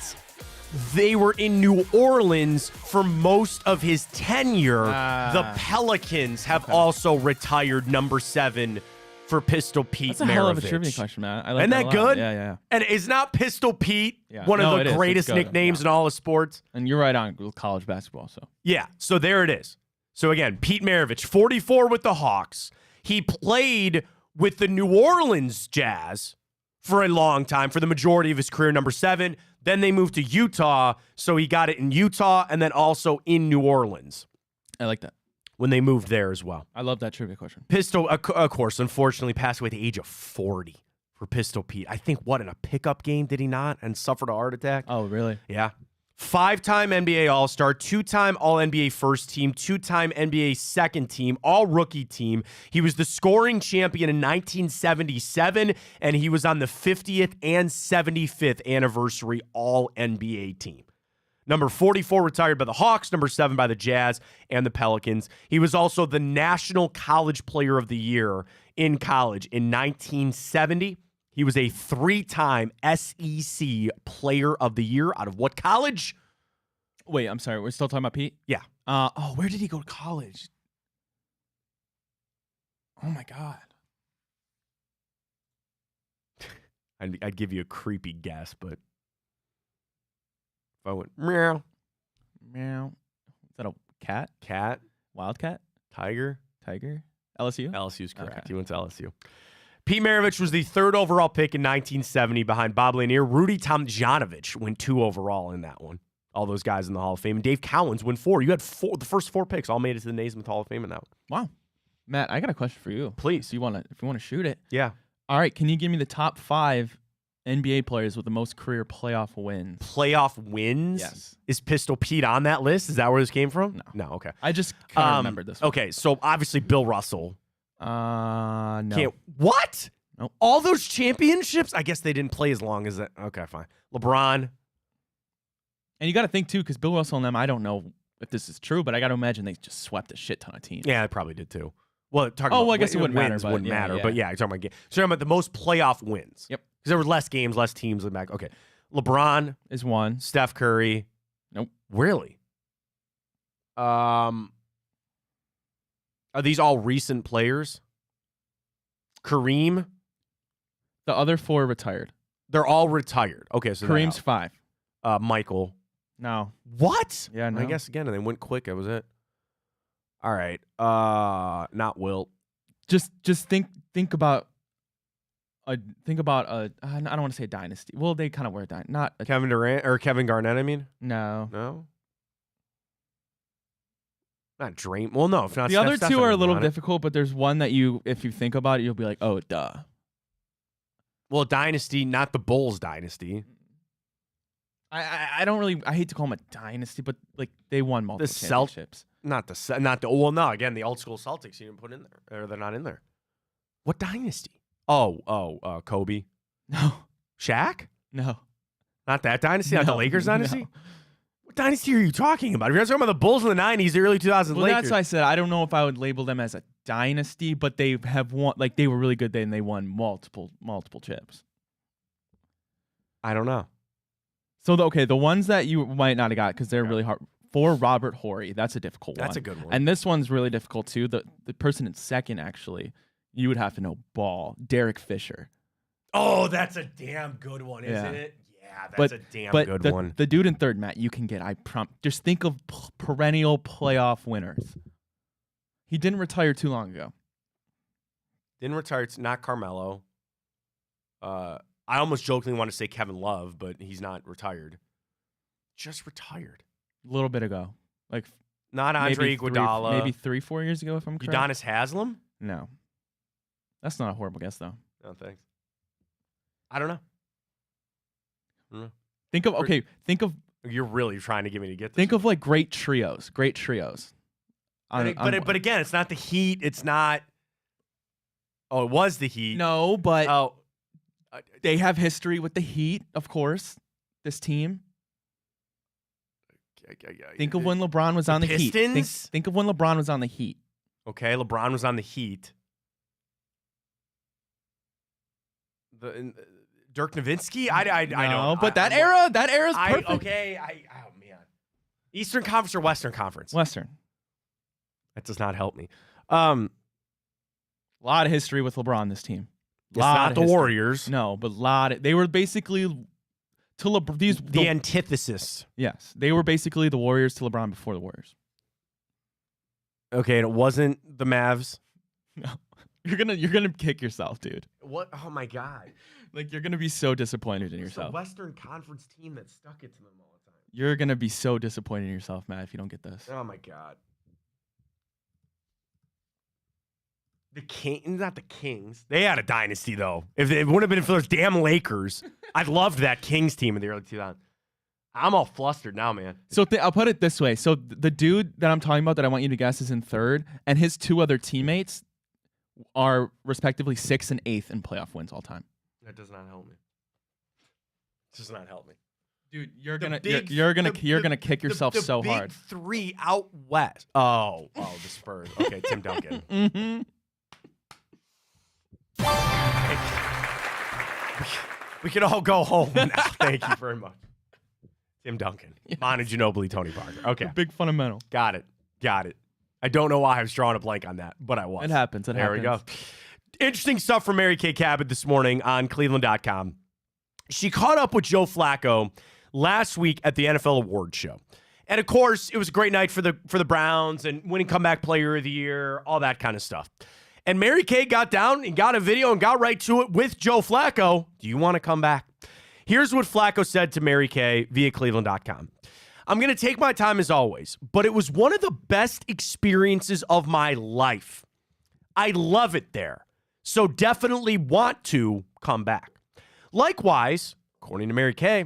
they were in New Orleans for most of his tenure. The Pelicans have also retired number 7 for Pistol Pete Maravich. That's a hell of a trivia question, man. I like Isn't that good? Yeah. And is not Pistol Pete one No, of it the is. greatest It's good. nicknames in all of sports? And you're right on with college basketball, so. Yeah, so there it is. So again, Pete Maravich, 44 with the Hawks. He played with the New Orleans Jazz for a long time, for the majority of his career, number 7. Then they moved to Utah, so he got it in Utah and then also in New Orleans I like that. when they moved there as well. I love that trivia question. Pistol, of course, unfortunately passed away at the age of 40 for Pistol Pete. I think, in a pickup game, did he not? And suffered a heart attack? Oh, really? Yeah. 5-time NBA All-Star, 2-time All-NBA first team, 2-time NBA second team, all-rookie team. He was the scoring champion in 1977, and he was on the 50th and 75th anniversary All-NBA team. Number 44 retired by the Hawks, number 7 by the Jazz and the Pelicans. He was also the National College Player of the Year in college in 1970. He was a 3-time SEC Player of the Year out of what college? Wait, I'm sorry. We're still talking about Pete? Yeah. Where did he go to college? Oh, my God. I'd give you a creepy guess, but if I went meow, Meow. Is that a cat? cat, Wildcat? tiger, Tiger? LSU? LSU's correct. Okay. He went to LSU. Pete Maravich was the 3rd overall pick in 1970 behind Bob Lanier. Rudy Tomjanovich went 2 overall in that one. All those guys in the Hall of Fame. And Dave Cowens went 4. You had the first 4 picks all made it to the Naismith Hall of Fame in that one. Wow. Matt, I got a question for you. Please. If you want to shoot it. Yeah. All right. Can you give me the top 5 NBA players with the most career playoff wins? Playoff wins? Yes. Is Pistol Pete on that list? Is that where this came from? No. Okay. I just kind of remembered this one. Okay, so obviously Bill Russell. No. What? Nope. All those championships? I guess they didn't play as long as that. Okay, fine. LeBron. And you got to think, too, because Bill Russell and them, I don't know if this is true, but I got to imagine they just swept a shit ton of teams. Yeah, they probably did, too. Well, I guess it wouldn't matter. Wins But wouldn't yeah, matter. yeah. But yeah, you're talking about games. So you're talking about the most playoff wins. Yep. Because there were less games, less teams in the back. Okay. LeBron. Is one. Steph Curry. Nope. Really? Are these all recent players? Kareem? The other 4 retired. They're all retired. Okay, so Kareem's 5. Michael. No. What? Yeah, no. I guess again, and they went quick. That was it. All right. Not Wilt. Just think about I don't want to say a dynasty. Well, they kind of were a dynasty. Not a, Kevin Durant or Kevin Garnett. I mean, no. no. Not Dream. Well, no. If not, The other 2 are a little difficult, but there's one that if you think about it, you'll be like, oh, duh. Well, dynasty, not the Bulls dynasty. I don't really. I hate to call them a dynasty, but like they won multiple championships. Not the. Well, no. Again, the old school Celtics. You didn't put in there, or they're not in there. What dynasty? Kobe. No. Shaq? No. Not that dynasty. Not the No, Lakers dynasty. no. What dynasty are you talking about? If you're talking about the Bulls in the '90s, the early 2000s Well, Lakers. that's why I said I don't know if I would label them as a dynasty, but they have won. Like they were really good then. They won multiple chips. I don't know. So the ones that you might not have got because they're really hard. For Robert Horry, that's a difficult one. That's a good one. And this one's really difficult too. The person in second, actually, you would have to know Ball, Derek Fisher. Oh, that's a damn good one, isn't it? Yeah, that's a damn good one. The dude in third, Matt, you can get. Just think of perennial playoff winners. He didn't retire too long ago. Didn't retire. It's not Carmelo. I almost jokingly want to say Kevin Love, but he's not retired. Just retired. A little bit ago. Like not Andre Iguodala. Maybe 3-4 years ago, if I'm correct. Udonis Haslem? No. That's not a horrible guess, though. No, thanks. I don't know. Think of. You're really trying to get me to get this. Think of like great trios. But again, it's not the Heat. It's not. Oh, it was the Heat. No, but Oh, they have history with the Heat, of course. This team. Think of when LeBron was on the Heat. Pistons? Think of when LeBron was on the Heat. Okay, LeBron was on the Heat. Dirk Nowitzki? I don't know. But that era's perfect. Oh man. Eastern Conference or Western Conference? Western. That does not help me. A lot of history with LeBron, this team. It's not the Warriors. No, but they were basically the antithesis. Yes, they were basically the Warriors to LeBron before the Warriors. Okay, and it wasn't the Mavs. No, you're gonna kick yourself, dude. What? Oh my god! Like you're gonna be so disappointed in yourself. It's the Western Conference team that stuck it to them all the time. You're gonna be so disappointed in yourself, Matt, if you don't get this. Oh my god! The King, not the Kings. They had a dynasty though. If it wouldn't have been for those damn Lakers, I'd loved that Kings team in the early 2000s. I'm all flustered now, man. So I'll put it this way. So the dude that I'm talking about that I want you to guess is in third, and his 2 other teammates are respectively 6th and 8th in playoff wins all time. That does not help me. It does not help me. Dude, you're gonna kick yourself so hard. The big 3 out west. Oh, the Spurs. Okay, Tim Duncan. Mm-hmm. We can all go home now. Thank you very much. Tim Duncan. Yes. Manu Ginobili, Tony Parker. Okay. Big fundamental. Got it. I don't know why I was drawing a blank on that, but I was. It happens. There we go. Interesting stuff from Mary Kay Cabot this morning on Cleveland.com. She caught up with Joe Flacco last week at the NFL Awards show. And, of course, it was a great night for the Browns and winning comeback player of the year, all that kind of stuff. And Mary Kay got down and got a video and got right to it with Joe Flacco. Do you want to come back? Here's what Flacco said to Mary Kay via Cleveland.com. I'm going to take my time as always, but it was one of the best experiences of my life. I love it there. So definitely want to come back. Likewise, according to Mary Kay,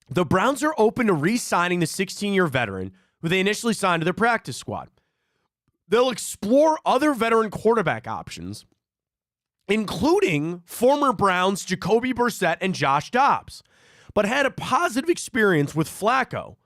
the Browns are open to re-signing the 16-year veteran who they initially signed to their practice squad. They'll explore other veteran quarterback options, including former Browns Jacoby Brissett and Josh Dobbs, but had a positive experience with Flacco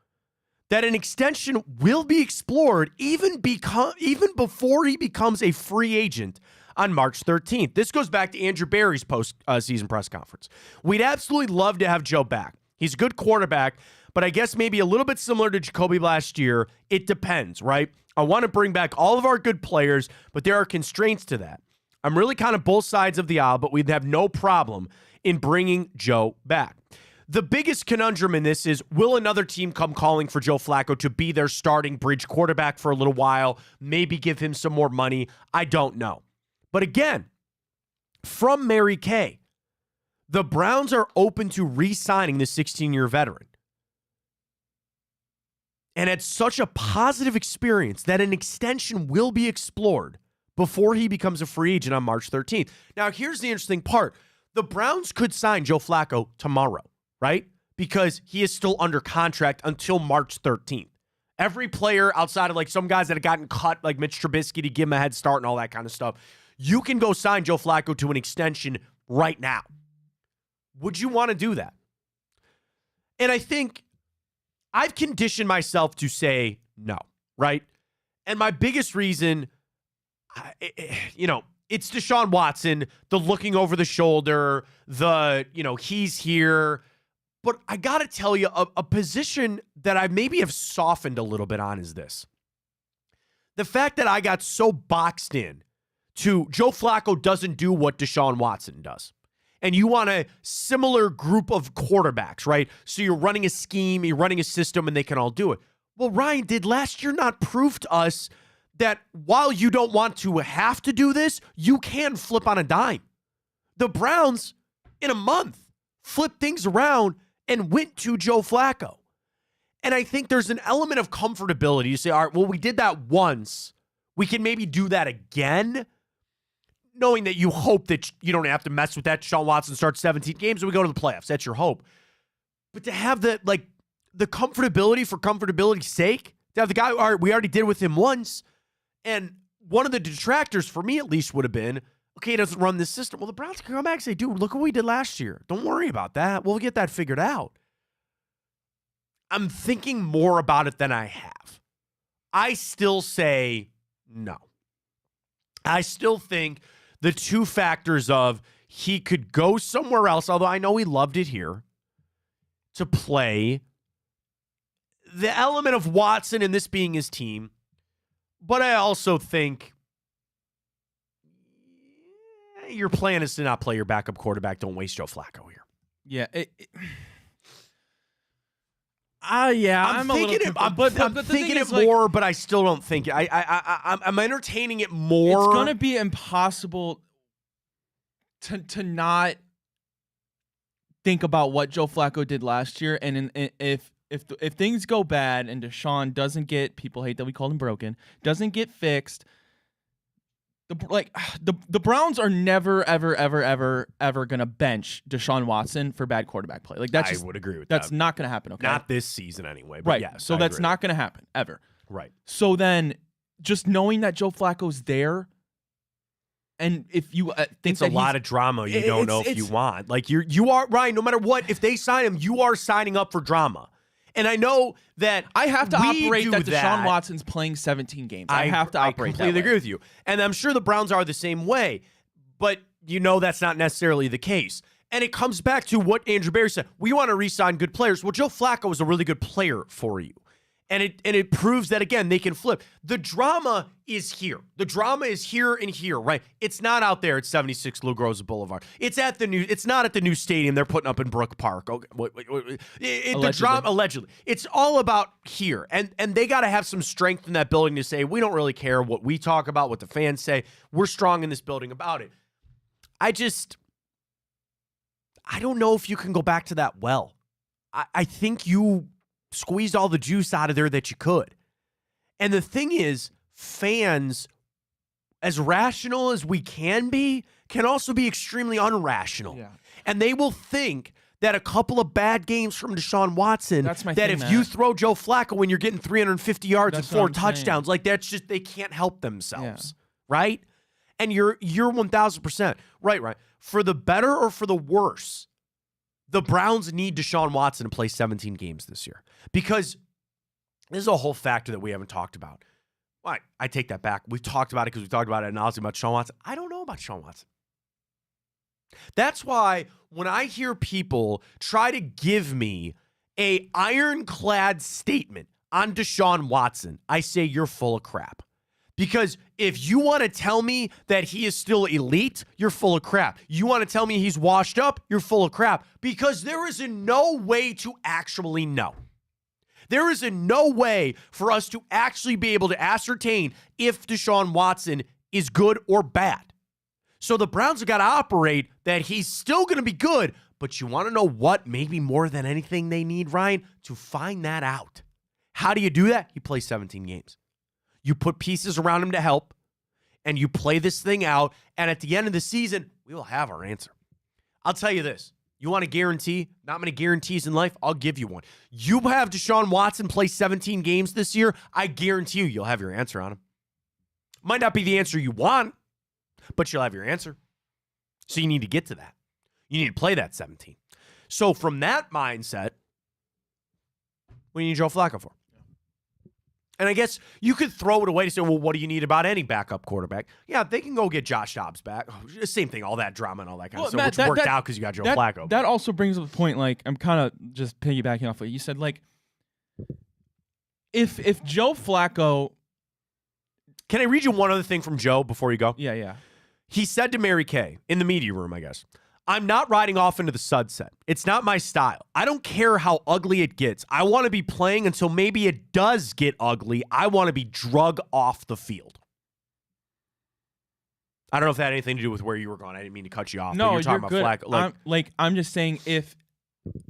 that an extension will be explored even before he becomes a free agent on March 13th. This goes back to Andrew Berry's post-season press conference. We'd absolutely love to have Joe back. He's a good quarterback, but I guess maybe a little bit similar to Jacoby last year. It depends, right? I want to bring back all of our good players, but there are constraints to that. I'm really kind of both sides of the aisle, but we'd have no problem in bringing Joe back. The biggest conundrum in this is, will another team come calling for Joe Flacco to be their starting bridge quarterback for a little while, maybe give him some more money? I don't know. But again, from Mary Kay, the Browns are open to re-signing the 16-year veteran. And had such a positive experience that an extension will be explored before he becomes a free agent on March 13th. Now, here's the interesting part. The Browns could sign Joe Flacco tomorrow, right? Because he is still under contract until March 13th. Every player outside of like some guys that have gotten cut, like Mitch Trubisky, to give him a head start and all that kind of stuff, you can go sign Joe Flacco to an extension right now. Would you want to do that? And I think I've conditioned myself to say no, right? And my biggest reason, it's Deshaun Watson, the looking over the shoulder, he's here. But I got to tell you, a position that I maybe have softened a little bit on is this. The fact that I got so boxed in to Joe Flacco doesn't do what Deshaun Watson does. And you want a similar group of quarterbacks, right? So you're running a scheme, you're running a system, and they can all do it. Well, Ryan, did last year not prove to us that while you don't want to have to do this, you can flip on a dime? The Browns, in a month, flipped things around and went to Joe Flacco. And I think there's an element of comfortability. You say, all right, well, we did that once. We can maybe do that again, knowing that you hope that you don't have to mess with that. Deshaun Watson starts 17 games and we go to the playoffs. That's your hope. But to have the comfortability for comfortability's sake, to have the guy, all right, we already did with him once. And one of the detractors, for me at least, would have been, okay, he doesn't run this system. Well, the Browns can come back and say, dude, look what we did last year. Don't worry about that. We'll get that figured out. I'm thinking more about it than I have. I still say no. I still think the two factors of he could go somewhere else, although I know he loved it here, to play, the element of Watson and this being his team, but I also think your plan is to not play your backup quarterback. Don't waste Joe Flacco here. Yeah. I'm thinking it more, but I still don't think it. I'm entertaining it more. It's gonna be impossible to not think about what Joe Flacco did last year, and if things go bad and Deshaun doesn't get, people hate that we called him broken, doesn't get fixed. The Browns are never, ever gonna bench Deshaun Watson for bad quarterback play. Like I would agree with that. That's not gonna happen. Okay, not this season anyway. But right. Yes, so that's not gonna happen ever. Right. So then, just knowing that Joe Flacco's there, and if you think it's a lot of drama, you don't know if you want. Like you are Ryan. No matter what, if they sign him, you are signing up for drama. And I know that I have to operate that Deshaun Watson's playing 17 games. I have to operate that way. I completely agree with you. And I'm sure the Browns are the same way. But that's not necessarily the case. And it comes back to what Andrew Berry said. We want to re-sign good players. Well, Joe Flacco is a really good player for you. And it proves that, again, they can flip. The drama is here. The drama is here and here, right? It's not out there at 76 Lou Groza Boulevard. It's not at the new stadium they're putting up in Brook Park. Okay, the drama, allegedly. It's all about here. And they got to have some strength in that building to say, we don't really care what we talk about, what the fans say. We're strong in this building about it. I don't know if you can go back to that well. I think you squeezed all the juice out of there that you could. And the thing is, fans, as rational as we can also be extremely unrational. Yeah. And they will think that a couple of bad games from Deshaun Watson, you throw Joe Flacco when you're getting 350 yards and 4 touchdowns, like that's just, they can't help themselves, right? And you're 1,000% right. For the better or for the worse, the Browns need Deshaun Watson to play 17 games this year, because this is a whole factor that we haven't talked about. Well, I take that back. We've talked about it because we talked about it and obviously about Deshaun Watson. I don't know about Deshaun Watson. That's why when I hear people try to give me a ironclad statement on Deshaun Watson, I say you're full of crap. Because if you want to tell me that he is still elite, you're full of crap. You want to tell me he's washed up, you're full of crap. Because there is no way to actually know. There is no way for us to actually be able to ascertain if Deshaun Watson is good or bad. So the Browns have got to operate that he's still going to be good. But you want to know what? Maybe more than anything they need, Ryan, to find that out. How do you do that? You play 17 games. You put pieces around him to help, and you play this thing out, and at the end of the season, we will have our answer. I'll tell you this. You want a guarantee? Not many guarantees in life. I'll give you one. You have Deshaun Watson play 17 games this year, I guarantee you'll have your answer on him. Might not be the answer you want, but you'll have your answer. So you need to get to that. You need to play that 17. So from that mindset, what do you need Joe Flacco for? And I guess you could throw it away to say, well, what do you need about any backup quarterback? Yeah, they can go get Josh Dobbs back. Oh, same thing, all that drama and all that kind of stuff, which worked out because you got Joe Flacco. That also brings up the point, like, I'm kind of just piggybacking off what you said. Like, if Joe Flacco... Can I read you one other thing from Joe before you go? Yeah. He said to Mary Kay, in the media room, I guess, I'm not riding off into the sunset. It's not my style. I don't care how ugly it gets. I want to be playing until maybe it does get ugly. I want to be drug off the field. I don't know if that had anything to do with where you were going. I didn't mean to cut you off. No, you're talking good. about Flacco. I'm just saying if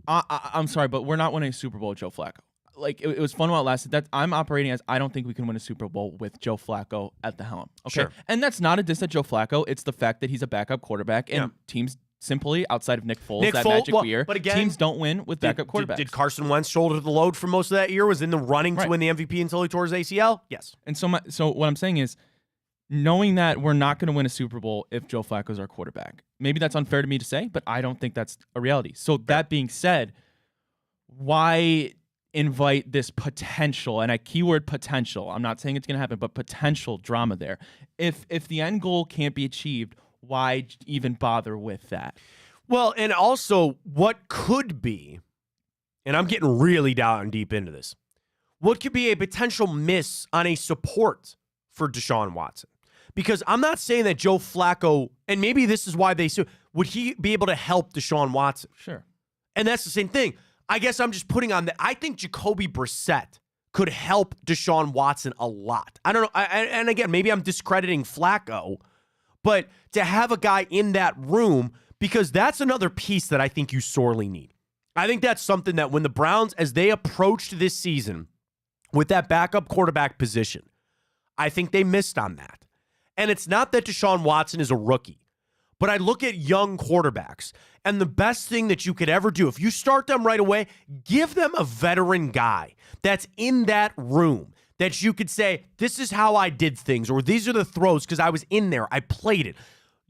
I'm sorry, but we're not winning a Super Bowl with Joe Flacco. Like, it was fun while it lasted. I'm operating as I don't think we can win a Super Bowl with Joe Flacco at the helm. Okay, sure. And that's not a diss at Joe Flacco. It's the fact that he's a backup quarterback, and teams simply outside of Nick Foles, magic year, but again, teams don't win with backup quarterbacks. Did Carson Wentz shoulder the load for most of that year? Was in the running to win the MVP until he tore his ACL? Yes. And so what I'm saying is, knowing that we're not going to win a Super Bowl if Joe Flacco is our quarterback. Maybe that's unfair to me to say, but I don't think that's a reality. So that being said, why invite this potential, and I keyword potential, I'm not saying it's going to happen, but potential drama there. If the end goal can't be achieved, why even bother with that? Well, and also what could be, and I'm getting really down and deep into this, what could be a potential miss on a support for Deshaun Watson? Because I'm not saying that Joe Flacco, and maybe this is why would he be able to help Deshaun Watson? Sure. And that's the same thing. I guess I'm just putting on that. I think Jacoby Brissett could help Deshaun Watson a lot. I don't know. And again, maybe I'm discrediting Flacco, but to have a guy in that room, because that's another piece that I think you sorely need. I think that's something that when the Browns, as they approached this season with that backup quarterback position, I think they missed on that. And it's not that Deshaun Watson is a rookie, but I look at young quarterbacks, and the best thing that you could ever do, if you start them right away, give them a veteran guy that's in that room that you could say, this is how I did things, or these are the throws because I was in there, I played it.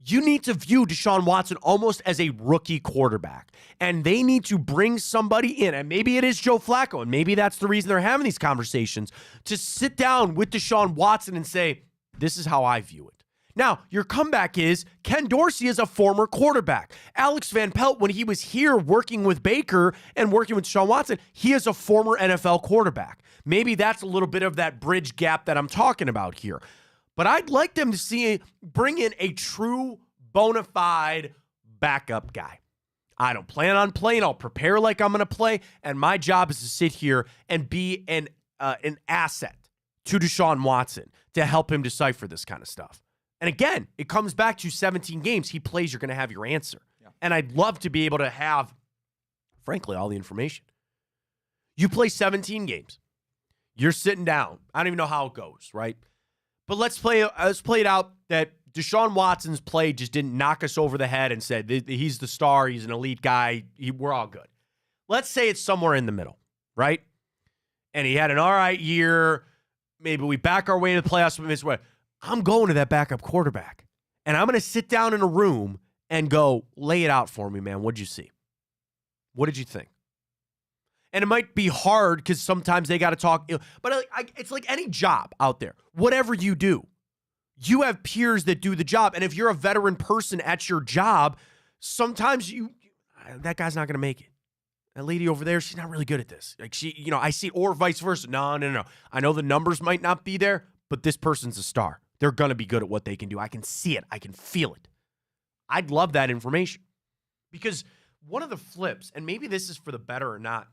You need to view Deshaun Watson almost as a rookie quarterback, and they need to bring somebody in, and maybe it is Joe Flacco, and maybe that's the reason they're having these conversations, to sit down with Deshaun Watson and say, this is how I view it. Now, your comeback is Ken Dorsey is a former quarterback. Alex Van Pelt, when he was here working with Baker and working with Deshaun Watson, he is a former NFL quarterback. Maybe that's a little bit of that bridge gap that I'm talking about here. But I'd like them to bring in a true bona fide backup guy. I don't plan on playing. I'll prepare like I'm going to play, and my job is to sit here and be an asset to Deshaun Watson to help him decipher this kind of stuff. And again, it comes back to 17 games. He plays, you're going to have your answer. Yeah. And I'd love to be able to have, frankly, all the information. You play 17 games. You're sitting down. I don't even know how it goes, right? But let's play it out that Deshaun Watson's play just didn't knock us over the head and said he's the star, he's an elite guy, we're all good. Let's say it's somewhere in the middle, right? And he had an all right year. Maybe we back our way into the playoffs. I'm going to that backup quarterback, and I'm going to sit down in a room and go, lay it out for me, man. What'd you see? What did you think? And it might be hard because sometimes they got to talk, but it's like any job out there. Whatever you do, you have peers that do the job. And if you're a veteran person at your job, sometimes that guy's not going to make it. That lady over there, she's not really good at this. Like I see, or vice versa. No. I know the numbers might not be there, but this person's a star. They're going to be good at what they can do. I can see it. I can feel it. I'd love that information because one of the flips, and maybe this is for the better or not,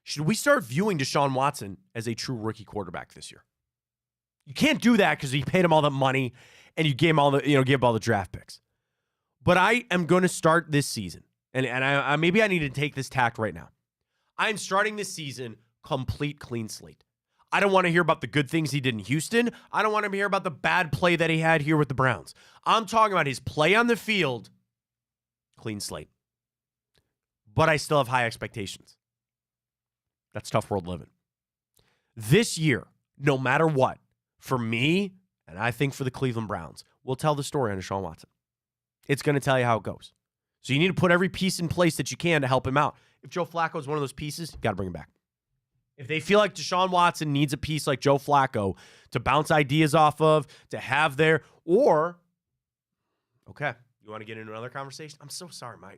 should we start viewing Deshaun Watson as a true rookie quarterback this year? You can't do that because you paid him all the money and you gave him all the draft picks. But I am going to start this season, and I maybe I need to take this tact right now. I am starting this season complete clean slate. I don't want to hear about the good things he did in Houston. I don't want to hear about the bad play that he had here with the Browns. I'm talking about his play on the field, clean slate. But I still have high expectations. That's tough world living. This year, no matter what, for me, and I think for the Cleveland Browns, we'll tell the story on Deshaun Watson. It's going to tell you how it goes. So you need to put every piece in place that you can to help him out. If Joe Flacco is one of those pieces, you got to bring him back. If they feel like Deshaun Watson needs a piece like Joe Flacco to bounce ideas off of, to have there, or, okay, you want to get into another conversation? I'm so sorry. My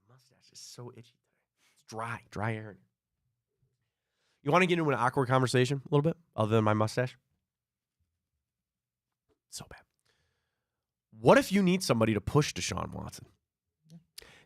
mustache is so itchy. Dry air. You want to get into an awkward conversation a little bit, other than my mustache? So bad. What if you need somebody to push Deshaun Watson?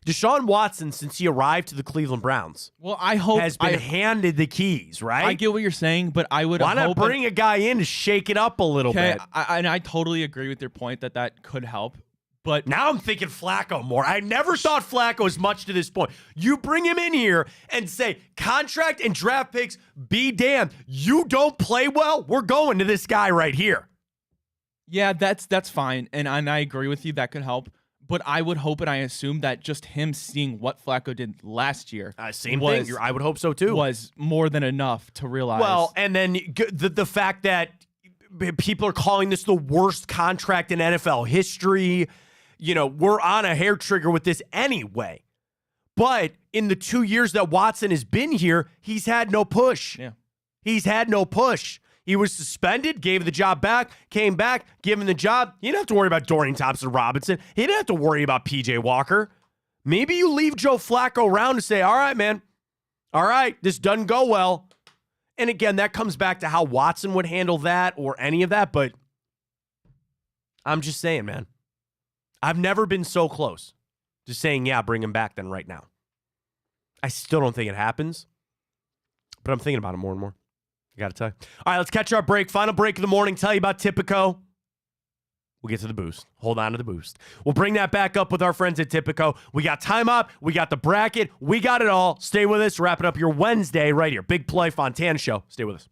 Deshaun Watson, since he arrived to the Cleveland Browns, has been handed the keys, right? I get what you're saying, but I would why not bring a guy in to shake it up a little bit? And I totally agree with your point that could help. But now I'm thinking Flacco more. I never thought Flacco as much to this point. You bring him in here and say, contract and draft picks, be damned. You don't play well, we're going to this guy right here. Yeah, that's fine. And I agree with you. That could help. But I would hope and I assume that just him seeing what Flacco did last year. Same thing. I would hope so too. Was more than enough to realize. Well, and then the fact that people are calling this the worst contract in NFL history. We're on a hair trigger with this anyway. But in the 2 years that Watson has been here, he's had no push. Yeah. He's had no push. He was suspended, gave the job back, came back, given the job. You didn't have to worry about Dorian Thompson-Robinson. He didn't have to worry about P.J. Walker. Maybe you leave Joe Flacco around and say, all right, man. All right, this doesn't go well. And again, that comes back to how Watson would handle that or any of that. But I'm just saying, man. I've never been so close to saying, yeah, bring him back than right now. I still don't think it happens, but I'm thinking about it more and more. I got to tell you. All right, let's catch our break. Final break of the morning. Tell you about Tipico. We'll get to the boost. Hold on to the boost. We'll bring that back up with our friends at Tipico. We got time up. We got the bracket. We got it all. Stay with us. Wrapping up your Wednesday right here. Big Play Fontana Show. Stay with us.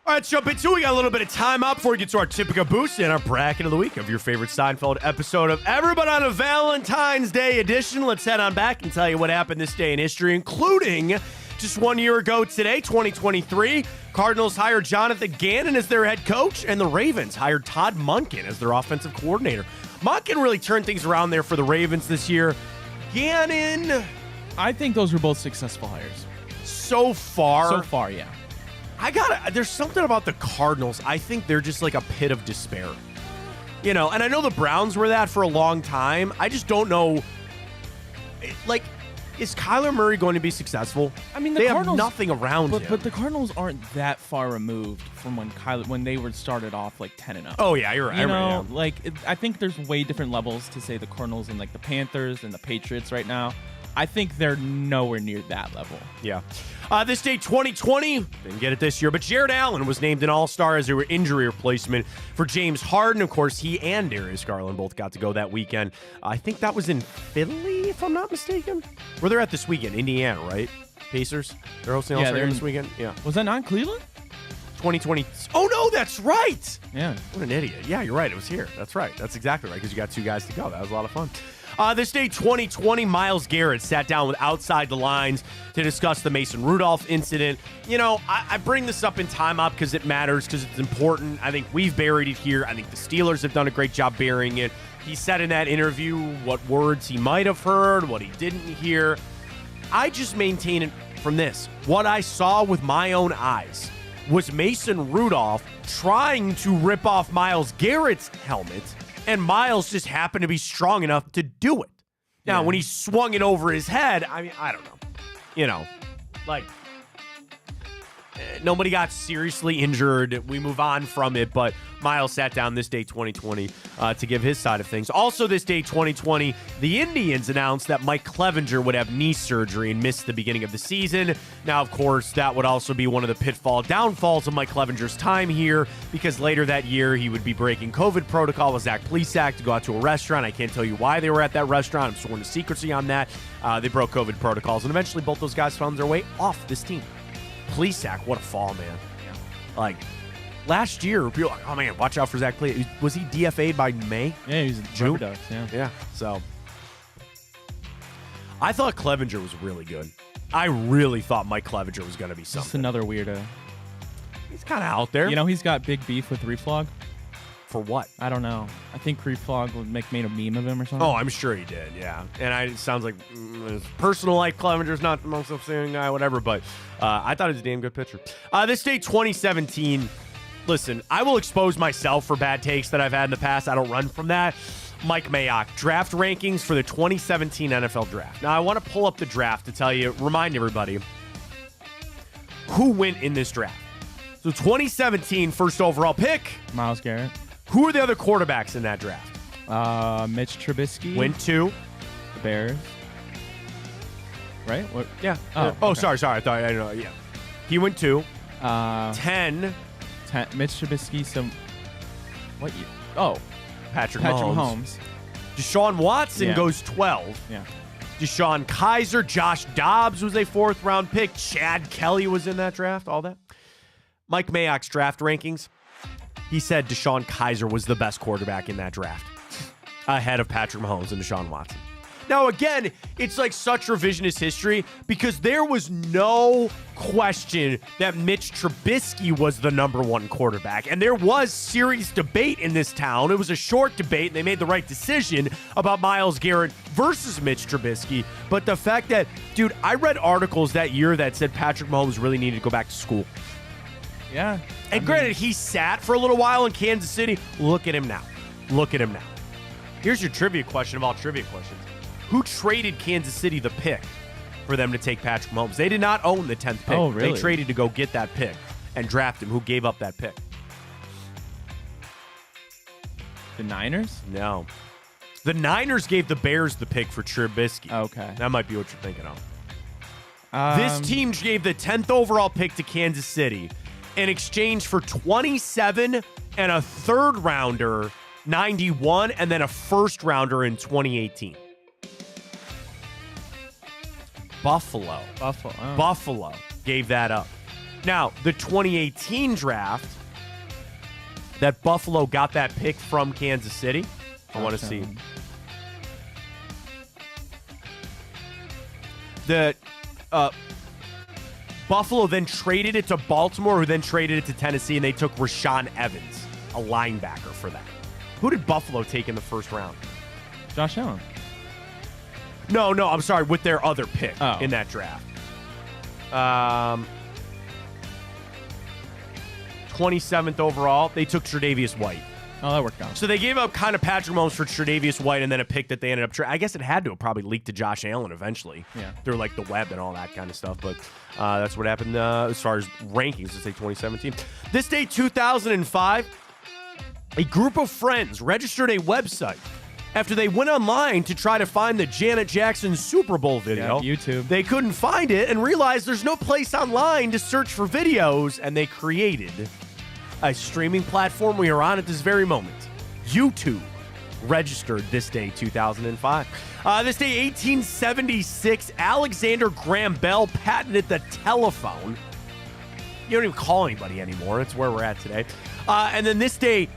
All right, let's jump into it. We got a little bit of time up before we get to our Typica Boost and our bracket of the week of your favorite Seinfeld episode of ever. But on a Valentine's Day edition, let's head on back and tell you what happened this day in history, including just 1 year ago today, 2023. Cardinals hired Jonathan Gannon as their head coach, and the Ravens hired Todd Monken as their offensive coordinator. Monken really turned things around there for the Ravens this year. Gannon, I think those were both successful hires. so far, Yeah. there's something about the Cardinals. I think they're just like a pit of despair. And I know the Browns were that for a long time. I just don't know. Like, is Kyler Murray going to be successful? I mean, they Cardinals, have nothing around him. But the Cardinals aren't that far removed from when they were started off like 10-0. Oh yeah, you're right. I think there's way different levels to say the Cardinals and like the Panthers and the Patriots right now. I think they're nowhere near that level. Yeah. This day, 2020, didn't get it this year, but Jared Allen was named an All-Star as their injury replacement for James Harden. Of course, he and Darius Garland both got to go that weekend. I think that was in Philly, if I'm not mistaken. Where they're at this weekend, Indiana, right? Pacers? They're hosting All-Star game this weekend? Yeah. Was that not in Cleveland? 2020. Oh, no, that's right. Yeah. What an idiot. Yeah, you're right. It was here. That's right. That's exactly right, because you got two guys to go. That was a lot of fun. This day, 2020, Myles Garrett sat down with Outside the Lines to discuss the Mason Rudolph incident. I bring this up in timeout because it matters, because it's important. I think we've buried it here. I think the Steelers have done a great job burying it. He said in that interview what words he might have heard, what he didn't hear. I just maintain it from this. What I saw with my own eyes was Mason Rudolph trying to rip off Myles Garrett's helmet, and Myles just happened to be strong enough to do it. Now, when he swung it over his head, I mean, I don't know. Nobody got seriously injured. We move on from it, but Myles sat down this day 2020 to give his side of things. Also this day 2020, the Indians announced that Mike Clevenger would have knee surgery and miss the beginning of the season. Now, of course, that would also be one of the downfalls of Mike Clevenger's time here, because later that year he would be breaking COVID protocol with Zach Plesac to go out to a restaurant. I can't tell you why they were at that restaurant. I'm sworn to secrecy on that. They broke COVID protocols, and eventually both those guys found their way off this team. Plesac, what a fall, man. Yeah. Like, last year, people were like, oh, man, watch out for Zach Plesac. Was he DFA'd by May? Yeah, he was in June. Ducks, yeah. Yeah, so. I thought Clevenger was really good. I really thought Mike Clevenger was going to be something. Just another weirdo. He's kind of out there. He's got big beef with Reflog. For what? I don't know. I think Reflog made a meme of him or something. Oh, I'm sure he did, yeah. And it sounds like his personal life, Clevenger's not the most upsetting guy, whatever, but I thought he was a damn good pitcher. This day, 2017, listen, I will expose myself for bad takes that I've had in the past. I don't run from that. Mike Mayock, draft rankings for the 2017 NFL Draft. Now, I want to pull up the draft to remind everybody who went in this draft. So 2017 first overall pick. Myles Garrett. Who are the other quarterbacks in that draft? Mitch Trubisky. Went to the Bears. Right? What? Yeah. Oh, okay. Sorry. I thought I didn't know. Yeah. He went to 10. Mitch Trubisky. What year? Oh, Patrick Mahomes. Deshaun Watson goes 12. Yeah. Deshaun Kaiser, Josh Dobbs was a 4th round pick. Chad Kelly was in that draft. All that. Mike Mayock's draft rankings. He said Deshaun Kaiser was the best quarterback in that draft, ahead of Patrick Mahomes and Deshaun Watson. Now, again, it's like such revisionist history, because there was no question that Mitch Trubisky was the number 1 quarterback. And there was serious debate in this town. It was a short debate, and they made the right decision about Myles Garrett versus Mitch Trubisky. But the fact that, dude, I read articles that year that said Patrick Mahomes really needed to go back to school. Yeah. And granted, he sat for a little while in Kansas City. Look at him now. Here's your trivia question of all trivia questions. Who traded Kansas City the pick for them to take Patrick Mahomes? They did not own the 10th pick. Oh, really? They traded to go get that pick and draft him. Who gave up that pick? The Niners? No. The Niners gave the Bears the pick for Trubisky. Okay. That might be what you're thinking of. This team gave the 10th overall pick to Kansas City in exchange for 27 and a 3rd rounder, 91, and then a 1st rounder in 2018. Buffalo Oh. Buffalo gave that up. Now, the 2018 draft, that Buffalo got that pick from Kansas City. I want to see. The Buffalo then traded it to Baltimore, who then traded it to Tennessee, and they took Rashaan Evans, a linebacker, for that. Who did Buffalo take in the first round? Josh Allen. No, I'm sorry, with their other pick in that draft. 27th overall, they took Tre'Davious White. Oh, that worked out. So they gave up kind of Patrick Mahomes for Tre'Davious White, and then a pick that they ended up I guess it had to have probably leaked to Josh Allen eventually. Yeah. Through like the web and all that kind of stuff. But that's what happened as far as rankings, let's say 2017. This day, 2005, a group of friends registered a website after they went online to try to find the Janet Jackson Super Bowl video. Yeah, YouTube. They couldn't find it and realized there's no place online to search for videos, and they created a streaming platform we are on at this very moment. YouTube registered this day, 2005. This day, 1876, Alexander Graham Bell patented the telephone. You don't even call anybody anymore. It's where we're at today. And then this day,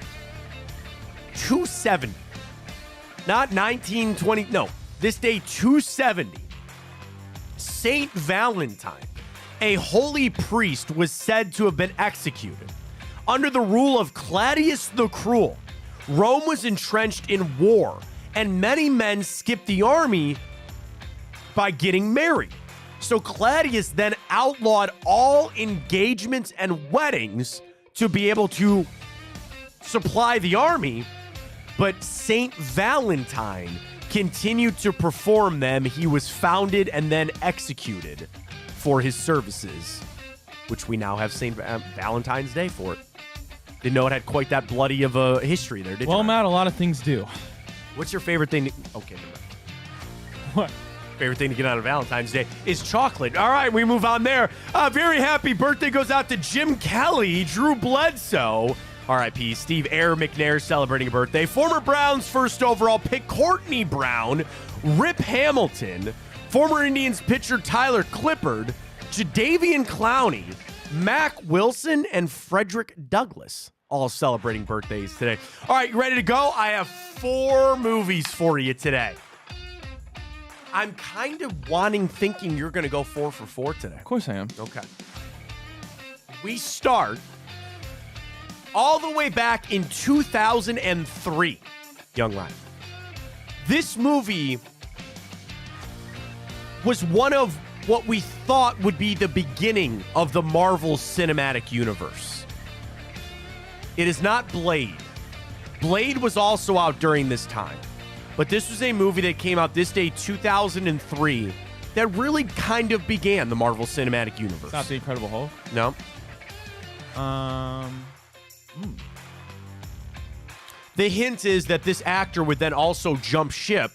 270. Not 1920. No, this day, 270. Saint Valentine, a holy priest, was said to have been executed. Under the rule of Claudius the Cruel, Rome was entrenched in war, and many men skipped the army by getting married. So Claudius then outlawed all engagements and weddings to be able to supply the army, but Saint Valentine continued to perform them. He was founded and then executed for his services, which we now have Saint Valentine's Day for it. Didn't know it had quite that bloody of a history there, did you? Well, Matt, a lot of things do. What's your favorite thing? Okay, never mind. What? Favorite thing to get on a Valentine's Day is chocolate. All right, we move on there. Very happy birthday goes out to Jim Kelly, Drew Bledsoe, R.I.P. Steve Air McNair celebrating a birthday. Former Browns first overall pick Courtney Brown, Rip Hamilton, former Indians pitcher Tyler Clippard, Jadeveon Clowney, Mac Wilson, and Frederick Douglass, all celebrating birthdays today. All right, you ready to go? I have 4 movies for you today. I'm kind of thinking you're going to go 4 for 4 today. Of course I am. Okay. We start all the way back in 2003, Young Ryan. This movie was one of what we thought would be the beginning of the Marvel Cinematic Universe. It is not Blade. Blade was also out during this time. But this was a movie that came out this day, 2003, that really kind of began the Marvel Cinematic Universe. It's not The Incredible Hulk? No. The hint is that this actor would then also jump ship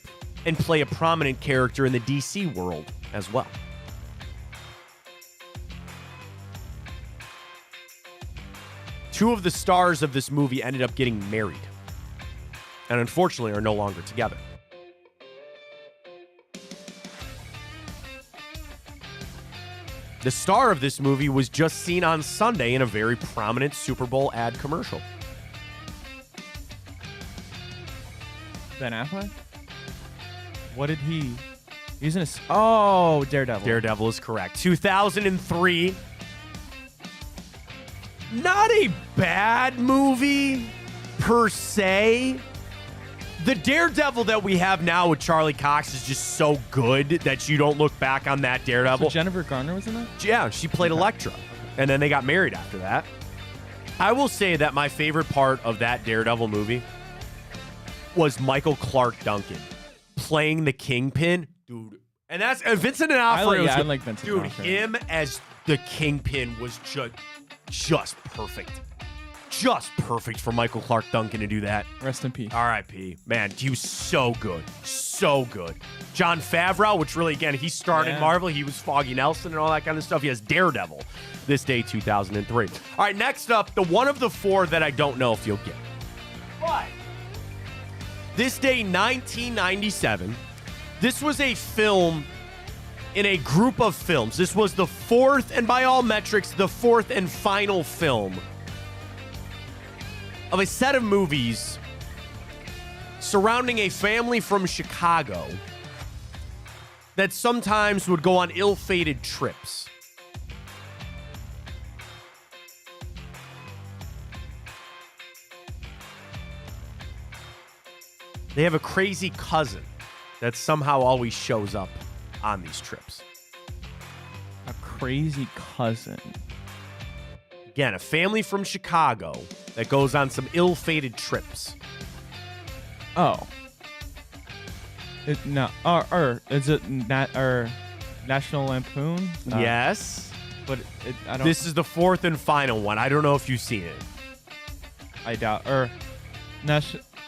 and play a prominent character in the DC world as well. Two of the stars of this movie ended up getting married, and unfortunately are no longer together. The star of this movie was just seen on Sunday in a very prominent Super Bowl ad commercial. Ben Affleck? What did he... He's in a... Oh, Daredevil. Daredevil is correct. 2003. Not a bad movie, per se. The Daredevil that we have now with Charlie Cox is just so good that you don't look back on that Daredevil. So Jennifer Garner was in that? Yeah, she played Elektra. And then they got married after that. I will say that my favorite part of that Daredevil movie was Michael Clark Duncan playing the Kingpin. Dude. And that's Vincent D'Onofrio. I like Vincent Dude, D'Onofrio. him as the Kingpin was just perfect. Just perfect for Michael Clark Duncan to do that. Rest in peace. R.I.P. Man, he was so good. So good. Jon Favreau, which really, again, he starred in Marvel. He was Foggy Nelson and all that kind of stuff. He has Daredevil this day, 2003. All right, next up, the one of the 4 that I don't know if you'll get. But this day, 1997, this was a film in a group of films. This was the fourth, and by all metrics, the fourth and final film of a set of movies surrounding a family from Chicago that sometimes would go on ill-fated trips. They have a crazy cousin that somehow always shows up on these trips. A crazy cousin. Again, a family from Chicago that goes on some ill-fated trips. Oh. Is it National Lampoon? Yes. But I don't. This is the fourth and final one. I don't know if you've seen it. I doubt.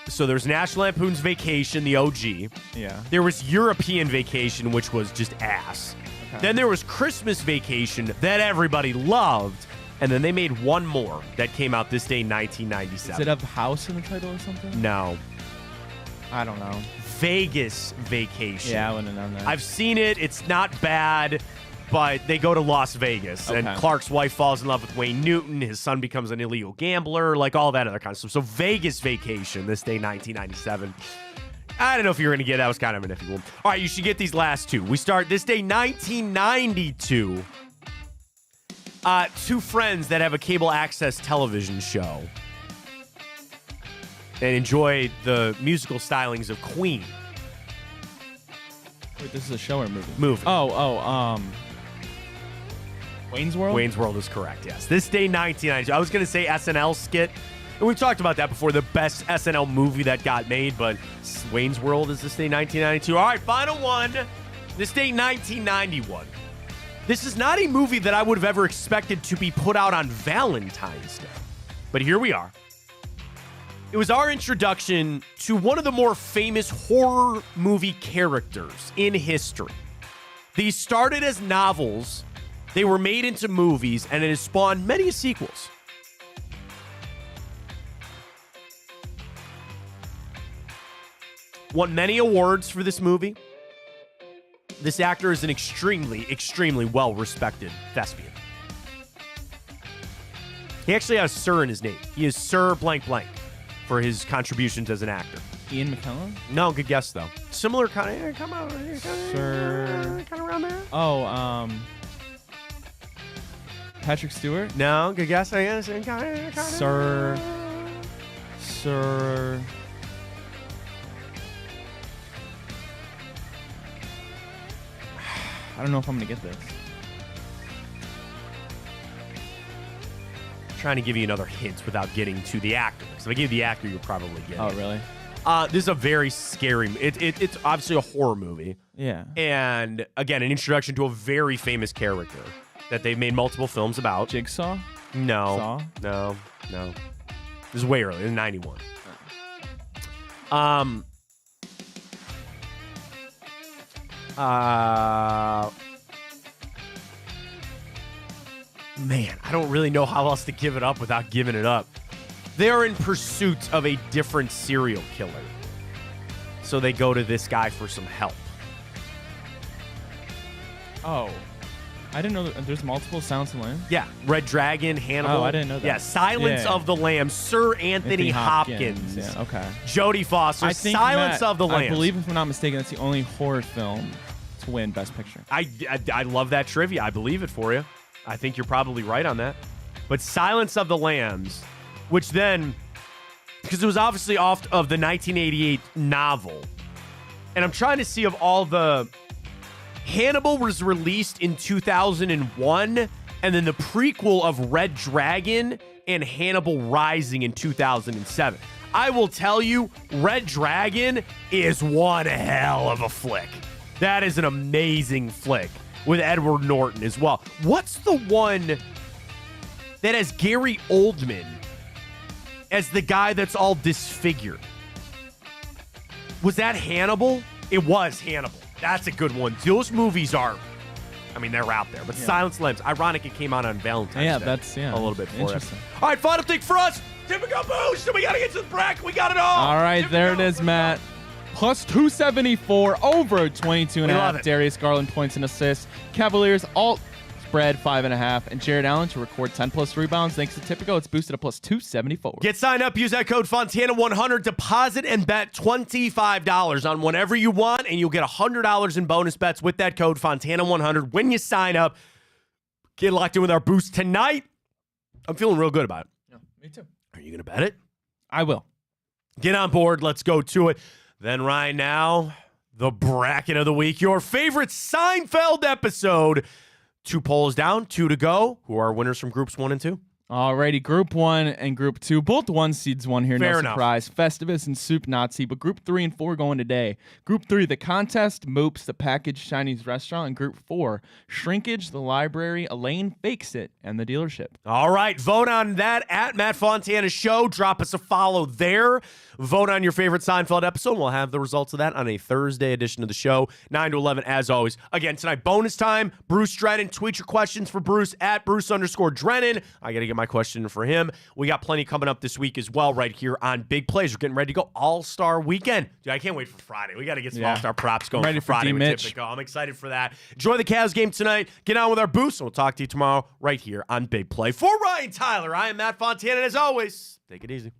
So there's National Lampoon's Vacation, the OG. Yeah. There was European Vacation, which was just ass. Okay. Then there was Christmas Vacation that everybody loved. And then they made one more that came out this day in 1997. Does it have house in the title or something? No. I don't know. Vegas Vacation. Yeah, I wouldn't have known that. I've seen it. It's not bad, but they go to Las Vegas, and Okay. Clark's wife falls in love with Wayne Newton. His son becomes an illegal gambler, like all that other kind of stuff. So Vegas Vacation, this day, 1997. I don't know if you're going to get that. Was kind of an iffy one. All right, you should get these last two. We start this day, 1992. Two friends that have a cable access television show and enjoy the musical stylings of Queen. Wait, this is a show or movie? Movie. Wayne's World? Wayne's World is correct, yes. This day, 1992. I was going to say SNL skit, and we talked about that before, the best SNL movie that got made, but Wayne's World is this day, 1992. All right, final one. This day, 1991. This is not a movie that I would have ever expected to be put out on Valentine's Day, but here we are. It was our introduction to one of the more famous horror movie characters in history. These started as novels, they were made into movies, and it has spawned many sequels. Won many awards for this movie. This actor is an extremely, extremely well-respected thespian. He actually has Sir in his name. He is Sir blank blank for his contributions as an actor. Ian McKellen? No, good guess though. Similar kind of, come on, Sir. kind of around there. Oh, Patrick Stewart? No, good guess. Sir. I don't know if I'm gonna get this. Trying to give you another hint without getting to the actor. So if I gave the actor, you'll probably get it. Oh, really? This is a very scary. It's obviously a horror movie. Yeah. And again, an introduction to a very famous character that they've made multiple films about. Jigsaw? No. Saw? No. This is way early. This is 91. Man, I don't really know how else to give it up without giving it up. They are in pursuit of a different serial killer. So they go to this guy for some help. Oh. I didn't know that there's multiple Silence of the Lambs. Yeah, Red Dragon, Hannibal. Oh, I didn't know that. Yeah, Silence of the Lambs, Sir Anthony Hopkins. Yeah, okay. Jodie Foster, I think, Silence Matt, of the Lambs. I believe, if I'm not mistaken, that's the only horror film to win Best Picture. I love that trivia. I believe it for you. I think you're probably right on that. But Silence of the Lambs, which then, because it was obviously off of the 1988 novel, and I'm trying to see of all the... Hannibal was released in 2001, and then the prequel of Red Dragon and Hannibal Rising in 2007. I will tell you, Red Dragon is one hell of a flick. That is an amazing flick with Edward Norton as well. What's the one that has Gary Oldman as the guy that's all disfigured? Was that Hannibal? It was Hannibal. That's a good one. Those movies are, I mean, they're out there. But Yeah. Silence of the Lambs, ironic it came out on Valentine's Yeah, Day. that's a little bit for it. interesting. All right, final thing for us. Typical boost. We got to get to the bracket. We got it all. All right, there it Typical. is, Matt. plus 274 over 22 and a We love half. it. Darius Garland points and assists. Cavaliers alt spread 5.5, and Jared Allen to record 10 plus rebounds. Thanks to Tipico, it's boosted to plus 274. Get signed up. Use that code Fontana100. Deposit and bet $25 on whatever you want, and you'll get $100 in bonus bets with that code Fontana100 when you sign up. Get locked in with our boost tonight. I'm feeling real good about it. Yeah, me too. Are you going to bet it? I will. Get on board. Let's go to it. Then right now, the bracket of the week. Your favorite Seinfeld episode. 2 polls down, 2 to go. Who are winners from groups 1 and 2? Alrighty, Group 1 and Group 2. Both 1 seeds won here, Fair no enough. surprise. Festivus and Soup Nazi, but Group 3 and 4 going today. Group 3, The Contest, Moops, The Package Chinese Restaurant, and Group 4, Shrinkage, The Library, Elaine Fakes It, and The Dealership. All right, vote on that at Matt Fontana Show. Drop us a follow there. Vote on your favorite Seinfeld episode. We'll have the results of that on a Thursday edition of the show, 9 to 11, as always. Again, tonight, bonus time. Bruce Drennan. Tweet your questions for Bruce at Bruce_Drennan. I got to get my question for him. We got plenty coming up this week as well right here on Big Plays. We're getting ready to go All-Star Weekend. Dude, I can't wait for Friday. We got to get some All-Star props going Ready for for Friday with D-Mitch. Tipico. I'm excited for that. Enjoy the Cavs game tonight. Get on with our boost, and we'll talk to you tomorrow right here on Big Play. For Ryan Tyler, I am Matt Fontana, and as always, take it easy.